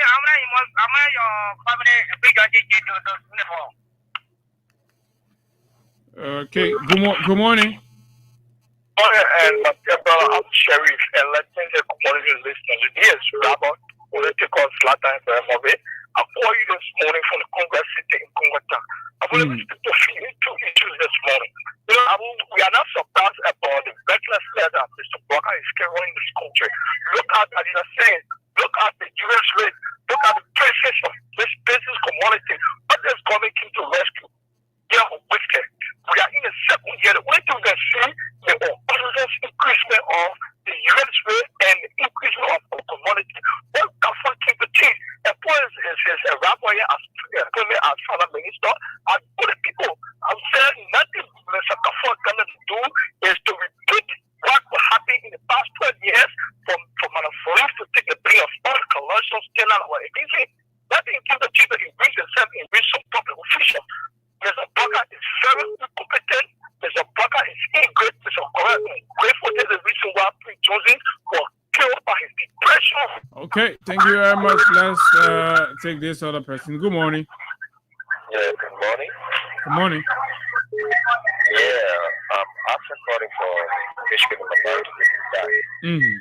your family big uniform? Okay, good morning. And my brother, I'm Sheriff, and let's say the community listeners. Yes, Rabbi, political flat time for MOB. I call you this morning from the Congress City in Congota. I want to speak to two issues this morning. You know, we are not surprised about the reckless letter that Mr. Baka is carrying in this country. Look at, as you are saying, look at the U.S. rate, look at the prices of this business commodity. What is coming into rescue? Yeah, wicked. We are in the second year. The only thing we can see the increasement of the U.S. rate and the increasement of commodity. What can one keep the teeth? And point is a rabbi as father minister. And for the people, I'm saying nothing Mr. Kafon cannot do is to repeat what happened in the past 12 years from police to take the bill of all commercial standard or anything. Nothing keep the people in bring themselves in reach some public official. Mr. Baka is very incompetent. Mr. Baka is ingrate. Mr. Grateful is the reason why Prince Joseph was killed by his depression. Okay, thank you very much. Let's take this other person. Good morning. Yeah, good morning. Good morning. Yeah, I'm actually calling for Michigan Mm-hmm.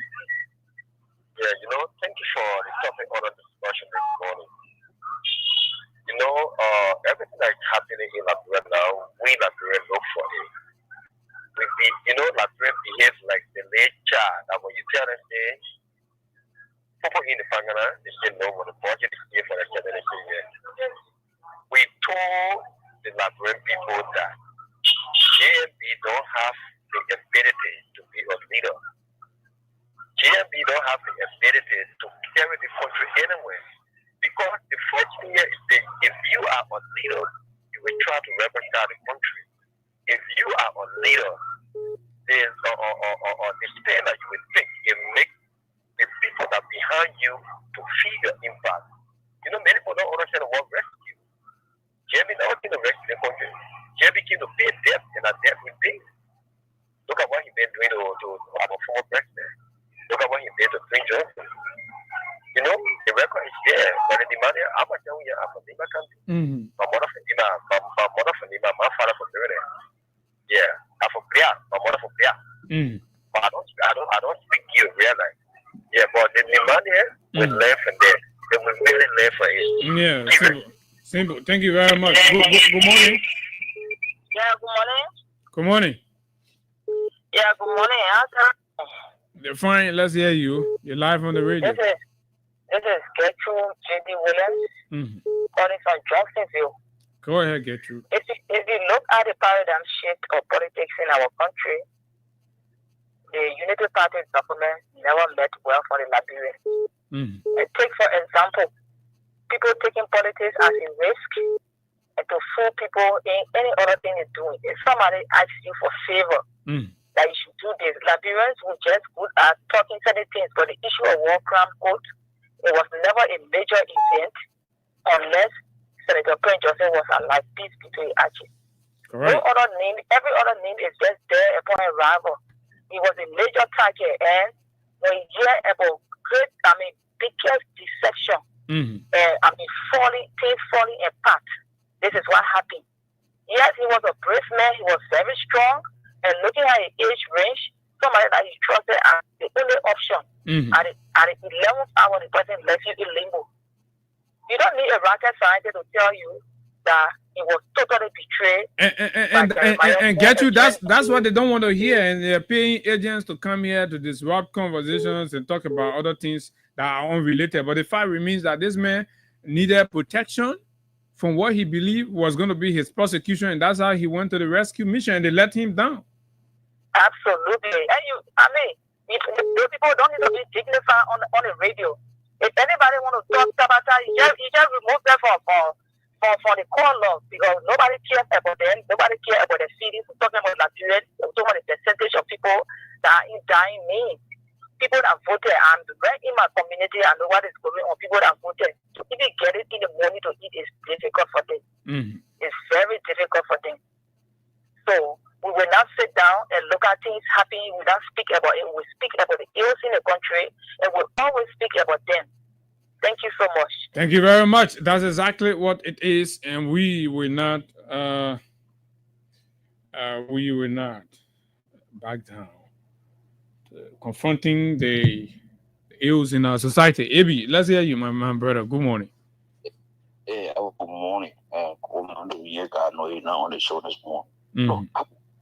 Yeah, thank you for the topic on the discussion this morning. Everything that is happening in Liberia now, we Liberians look for it. Liberian behaves like the late child. And when you tell them, people in the Pangana, they say no, when the budget is here for the year. We told the Liberian people that JMB don't have the ability to be a leader. JMB don't have the ability to carry the leader is or the stand that you will take, it makes the people that are behind you to feel your impact. You know, many people don't understand what rescue. Jeremy never came to rescue the country. Jeremy came to pay debt, and that debt we pay. Look at what he been doing to our former president. Look at what he did to Prince Johnson. You know, the record is there, but the money, I'm going to tell you, I'm from Nimba country. My mother from Nimba, my father from there. Yeah, I'm from Bria, my mother from Bria. But I don't speak you real life. Yeah, but the money we learn from there. They will really learn from it. Yeah, simple. Thank you very much. Good morning. Yeah, good morning. Good morning. Yeah, good morning. They're fine. Let's hear you. You're live on the radio. This is Gertrude J.D. Williams calling from Johnsonville. Go ahead, Gertrude. If you look at the paradigm shift of politics in our country, the Unity Party government never met well for the Liberians. Take, for example, people taking politics as a risk and to fool people in any other thing they're doing. If somebody asks you for favor, that you should do this, Liberians were just good at talking certain things, but the issue of war crime court, it was never a major event unless Senator Prince Johnson was alive. Peace between arches. No other name, every other name is just there upon arrival. He was a major target, and when you hear about biggest deception, things falling apart. This is what happened. Yes, he was a brave man. He was very strong, and looking at his age range, somebody that he trusted as the only option. At the 11th hour, the person left you in limbo. You don't need a rocket scientist to tell you that he was totally betrayed. And get you, that's what they don't want to hear. And they're paying agents to come here to disrupt conversations and talk about other things that are unrelated. But the fact remains that this man needed protection from what he believed was going to be his prosecution. And that's how he went to the rescue mission, and they let him down. Absolutely. And those people don't need to be dignified on the radio. If anybody want to talk about that, you just remove them from the call log, because nobody cares about them. Nobody cares about the cities. We're talking about Nigerians. We're talking about the percentage of people that are dying mean. People that voted, and right in my community, I know what is going on. People that voted, to even get it in the morning to eat is difficult for them. It's very difficult for them. So we will not sit down and look at things happening. We will not speak about it. We will speak about the ills in the country, and we'll always speak about them. Thank you so much. Thank you very much. That's exactly what it is, and we will not back down to confronting the ills in our society. Abi, let's hear you, my brother. Good morning. Hey, good morning. I know you're not on the show this morning.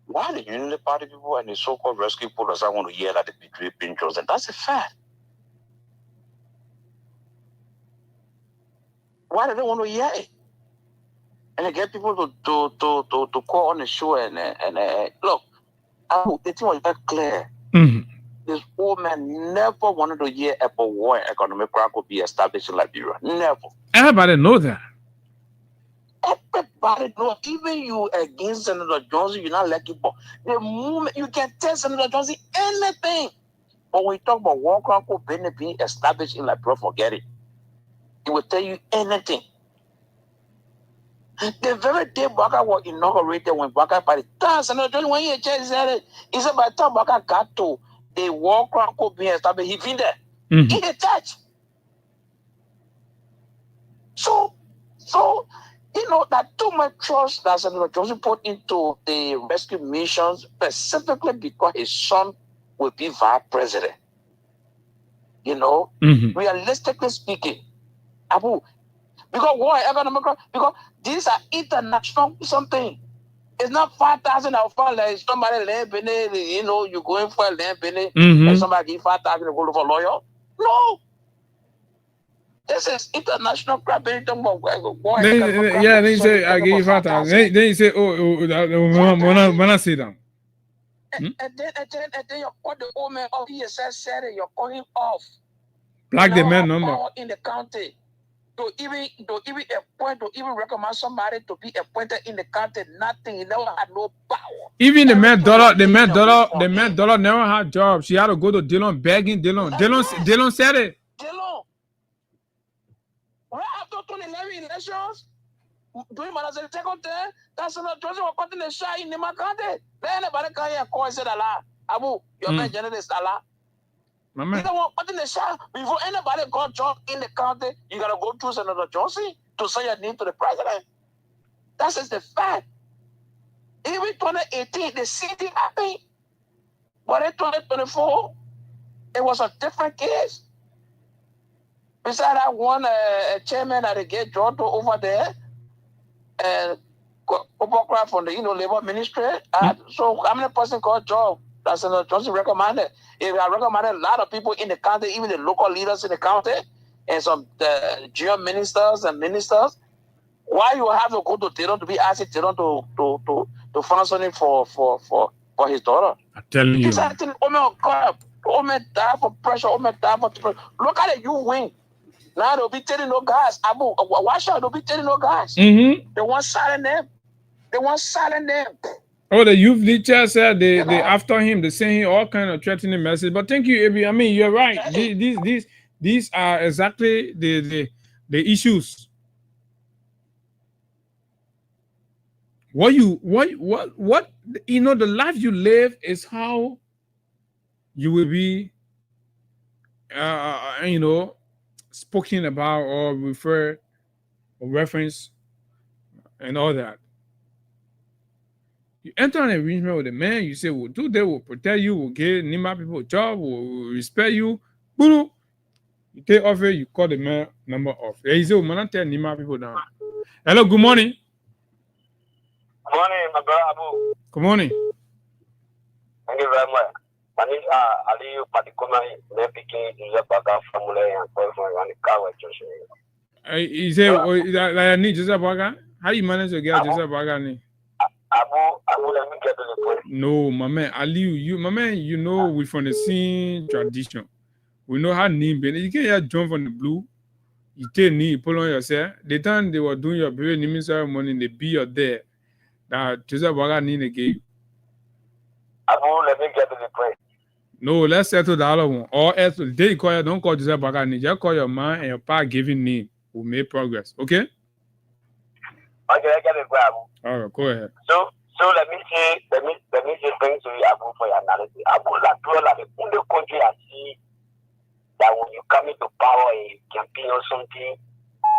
Why the Unity Party people and the so-called rescue people doesn't want to hear that they betray Prince Johnson? That's a fact. Why do they want to hear it? And they get people to call on the show and look, the thing was very clear. This old man never wanted to hear about war and economic crime could be established in Liberia. Never. Everybody know that. Everybody know. Even you against Senator Johnson, you're not lucky. But the moment you can tell Senator Johnson anything, but when you talk about war crime could being established in Liberia, forget it. He will tell you anything. The very day Baka was inaugurated, when Baka party, Senator Johnson, when he said it, he said by the time Baka got to the war crime could be established, he been there. In the church. So you know that too much trust that Senator Johnson put into the rescue missions, specifically because his son will be vice president. You know, realistically speaking, because war economic, because these are international something. It's not 5,000 or 4 like somebody land Benin, you know, you going for a land Benin and somebody give 5,000 to go for lawyer. No. This is international crap. They say I give you 5,000. They say, when I sit down. And then you call the old man off. He said you're calling off. Black the man number in the county. to even appoint, to even recommend somebody to be appointed in the county. Nothing. He never had no power. Even the man dollar never had job. She had to go to Dillon begging Dillon. Dillon said it. Dillon. Right after 2011 elections, during my second term, that's not Joseph was cutting the shot in Nimba County. Then anybody can hear call and say, Allah, Abu, your man journalist, Allah. You don't want cutting the shot before anybody got job in the county. You gotta go through Senator Johnson to say your name to the president. That's just the fact. Even 2018, the same thing happened. But in 2024, it was a different case. Besides that one chairman that they get drawn to over there, and from the labor ministry. So how many person got job? That's Senator Johnson recommended. If I recommended a lot of people in the county, even the local leaders in the county, and some junior ministers and ministers, why you have to go to Tehran to be asked Tehran to fund something for his daughter? I'm telling you. Exactly. Oh my God. Oh my die for pressure. Oh my die for pressure. Look at it. You win. Now they'll be telling no guys. Abu, why should they be telling no guys? They want silent them. They want silent them. Oh, the youth leader said they after him, they send him all kind of threatening messages. But thank you, Abi. I mean, you're right. These are exactly the issues. What the life you live is how you will be spoken about or refer or reference and all that. You enter an arrangement with a man, you say, well, they will protect you, will give Nimba people a job, will respect you. You take off it, you call the man number off. He said, man, tell Nimba people down. Hello, good morning. Good morning, my brother Abu. Good morning. Thank you very much. My name is Aliyu Patikuma, Nepiki, Joseph Baga, Famule, and Paul from Wanikawa, Joshua. He said, I need Joseph Baga. How do you manage to get Joseph Baga? Abu, let me get to the point. No, my man, Aliyu, we from the same tradition. We know how Nimba. You can't just jump from the blue. You take knee, pull on yourself. The time they were doing your baby naming ceremony, they be your there. That Joseph Baga need again. Abu, let me get to the point. No, let's settle the other one. Or else, the day you call you, don't call Joseph Baga. Just call your man and your pa giving name. We'll make progress. Okay? Okay, I get it, Abu. All right, go ahead. So let me say things to you, Abu, for your analysis. Abu, the only country I see that when you come into power, a campaign or something,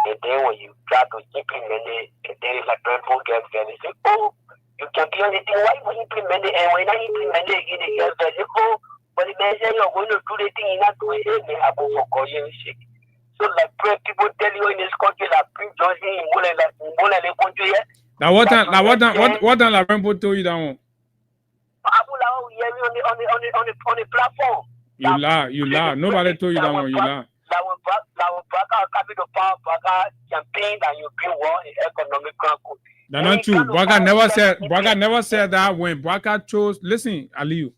and then when you try to implement it, and then it's like people get there, they say, oh, you campaign on the thing, why you implement it? And when I implement it again, they get there, they say, oh, but the man say you're going to do the thing, you're not doing it, they have to for you shake. So like people tell you in this country that Prince Johnson in Mola country here. Now what time la Rambo told you that one? Abu Lao, yeah, on the platform. You lie. Nobody told you that one. You lie. That will back out capital power, campaign, and you bring war in economic growth. That's not true. Braga never said that when Braga chose. Listen, Aliyu,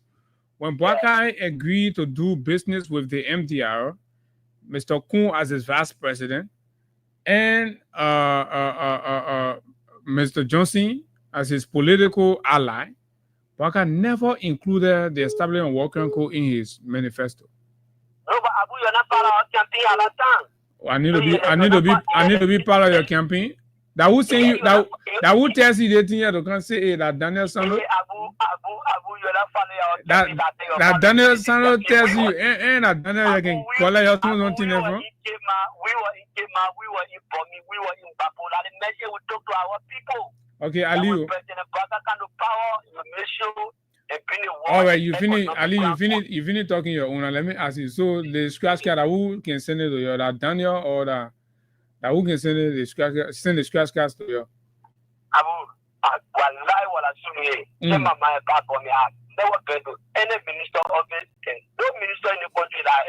when Braga agreed to do business with the MDR, Mr. Kun as his vice president, and Mr. Johnson as his political ally, Braga never included the establishment of working code in his manifesto. No, but Abu, you're not part of our campaign at that time. I need to be part of your campaign. That would say you that would tell you the thing you can say, hey, that Daniel Sandro. Abu, you're not part of our that Daniel Sandro tells you, and that Daniel you can call your two something else. We were in Bomi, we were in Bapola. The measure we talk to our people. Okay, Aliyu. All right, you finish. Ali, you finish talking your own. Let me ask you. So the scratch card, who can send it to you? That Daniel or that who can send it the scratch cards to you? Any minister of it, no minister in the country that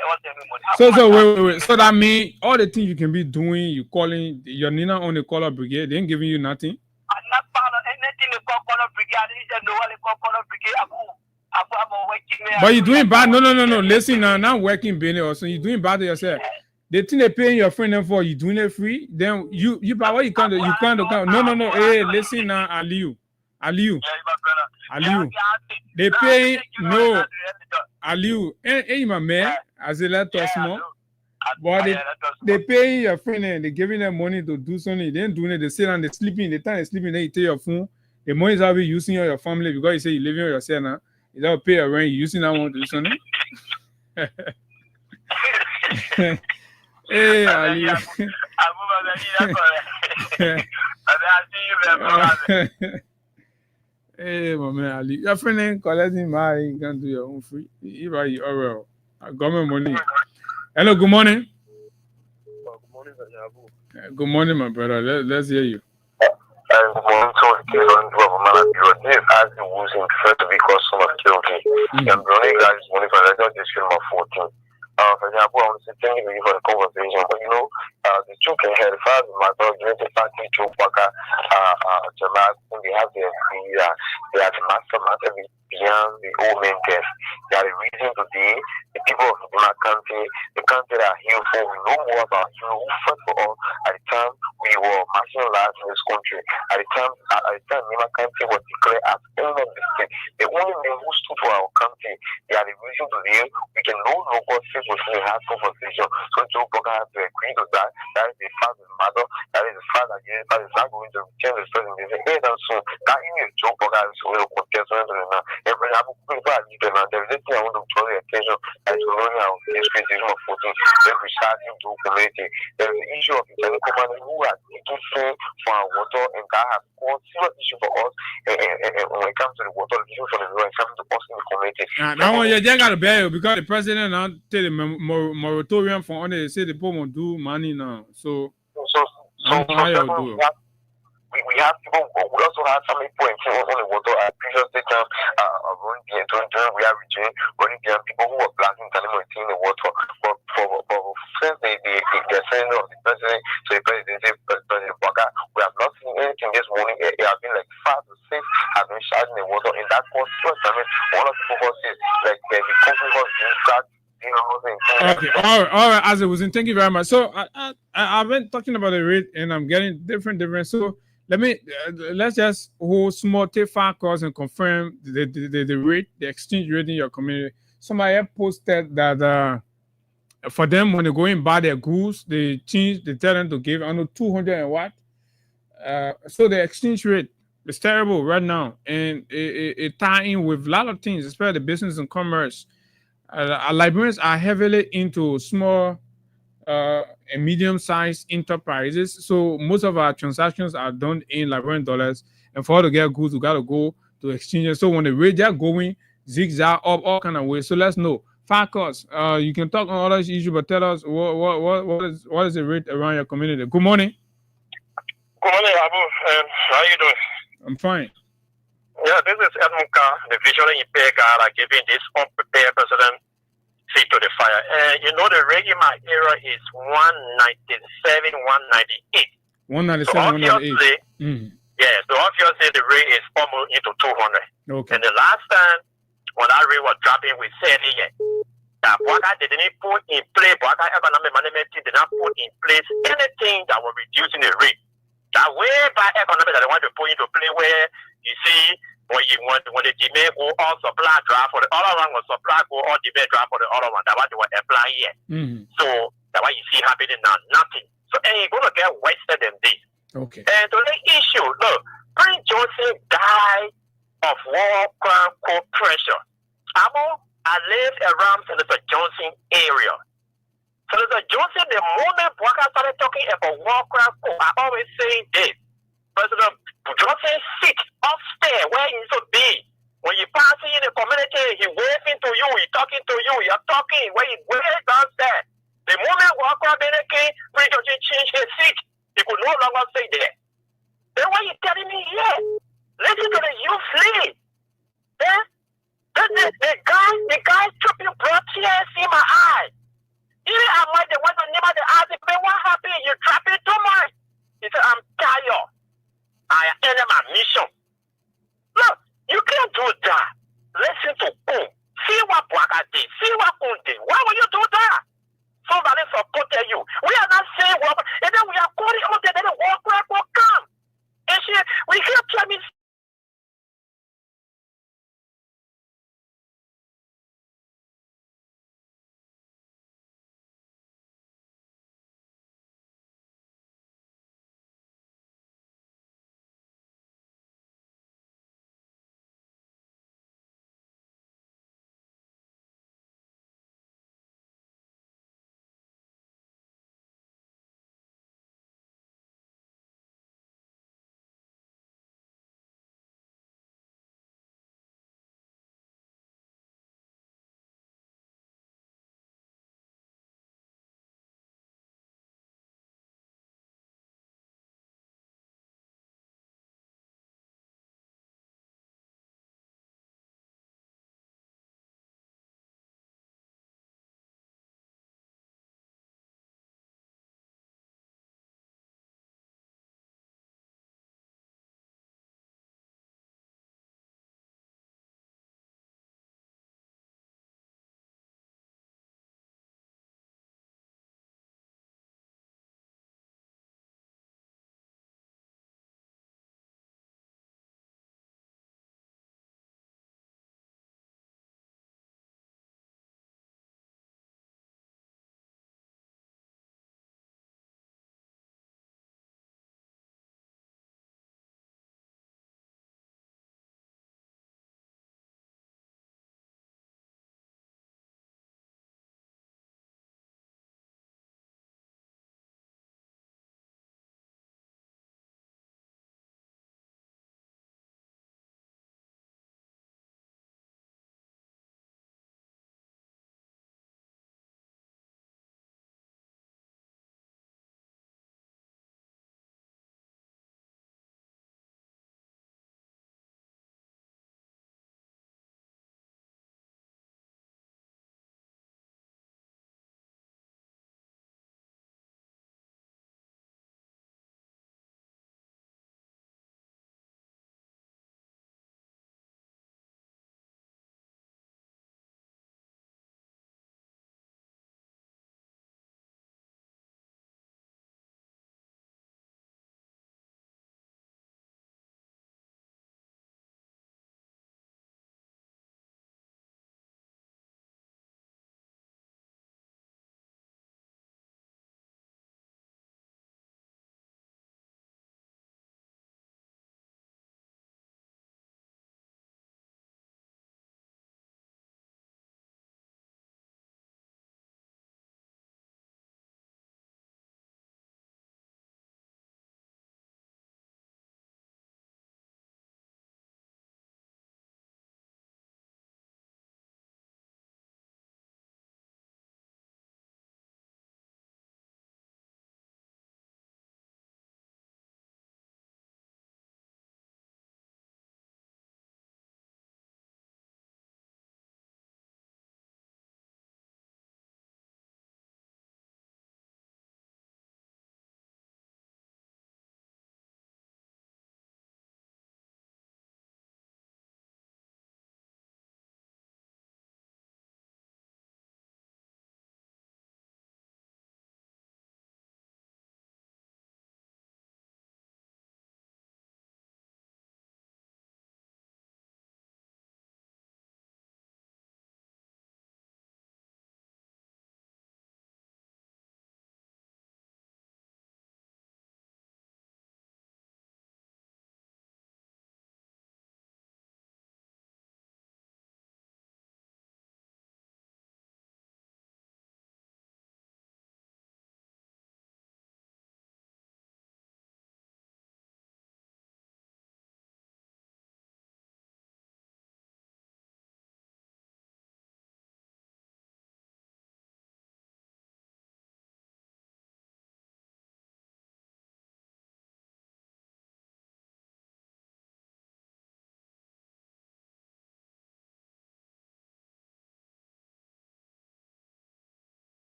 wait. So that means all the things you can be doing, you calling your Nina on the caller brigade, they ain't giving you nothing. I'm not part of anything they call caller brigade. They know what they call caller brigade. But you're doing bad. No. Listen, now working Benny also. You're doing bad to yourself. the thing they paying your friend for, you doing it free. Then you but what you can't do, no. Hey, listen now, Aliu. They pay no Aliu. Hey, my man, as a let us know. But they paying your friend and they giving them money to do something. They ain't doing it. They sit and they sleeping. The time they sleeping, then you take your phone. The money is how you using your family because you say you living with yourself now. You don't pay your rent. You using that one to do something. Hey, Ali. Hey, my man, Ali. Your friend ain't collecting money. You can do your own free. You buy your oral. Government money. Hello, good morning. Good morning, good morning, my brother. Let's hear you. Good morning to the case on the man. This as the was in first because some of guilty. The only guys money for the film of 14. For example, I want to say thank you for the conversation, but you know, the two can head fast, my dog, you the party to Waka, Jamal, and they have the master matter beyond the old main guest. They are the reason today, the people of my country, the country that are here for, we know more about you. First of all, at the time we were marginalized in this country, at the time my country was declared as enemy of the state. The only men who stood for our country, they are the reason today we can no longer sit with a hard conversation. So Joe Boga has to agree to that. That is the fact of the matter. That is the fact that that is not going to return the story. They say, hey, that's so. That is Joe Boga is going to contest with them now. Every time we go and leave them now, there is a thing I want to draw the attention that is learning our history season of 14. Every starting to community. There is the issue of the company who are taking care for our water, and that has caused serious issue for us when it comes to the water, the issue for the river, coming to us in the community. That one, you just got to bear because the president now tell the moratorium for on they say the people won't do money now. So how you do it? We have people. We also have family points on the water at previous time. We are running behind people who were blasting in the water. But since they're saying of the president, so the president said, President Boga, we have not seen anything this morning. It has been like 5 to 6 have been shot in the water, and that was first. I mean, one of the people says like the country was being shot. Okay, all right, as it was in. Thank you very much. So I've been talking about the rate, and I'm getting different. So let's just hold small, take 5 calls and confirm the rate, the exchange rate in your community. Somebody posted that for them when they go and buy their goods, they tell them to give 200 and what. So the exchange rate is terrible right now, and it tie in with a lot of things, especially the business and commerce. Liberians are heavily into small and medium-sized enterprises, so most of our transactions are done in Liberian dollars. And for us to get goods, we got to go to exchanges. So when the rate are going zigzag up all kind of ways, so let's know. 5 calls. You can talk on other issues, but tell us what is the rate around your community. Good morning. Good morning, Abu. How are you doing? I'm fine. Yeah, this is Edmunka, the visually impaired guy, giving this unprepared president feet to the fire. You know, the rate in my area is 197, 198. 197, so 198. Yeah, so obviously the rate is almost into 200. Okay. And the last time when that rate was dropping, we said that Boga didn't put in place, Boga economic management team did not put in place anything that was reducing the rate. That way by economic that they want to put into play where you see when the demand go all supply drop for the other one, was supply go all demand drop for the other one. That's what they were applying here. So that's what you see happening now. Nothing. So you're gonna get wasted than this. Okay. And to the issue, look, Prince Johnson died of war crime court pressure. I live around Senator Johnson area. Senator Johnson, the moment Boga started talking about war crime court, I always say this. President Johnson sit upstairs where he should be. When you pass in the community, he waving to you, he talking to you, you're talking where he way downstairs. The moment Walker came, Prince Johnson changed his seat. He could no longer stay there. Then what you telling me here? Listen to the youth lead. Yeah? The guy tripping brought tears in my eye. Even I might the one to Nimba the ask him, what happened? You dropping too much. He said, I'm tired. I ended my mission. Look, you can't do that. Listen to Boom. See what Boga did. See what Boom did. Why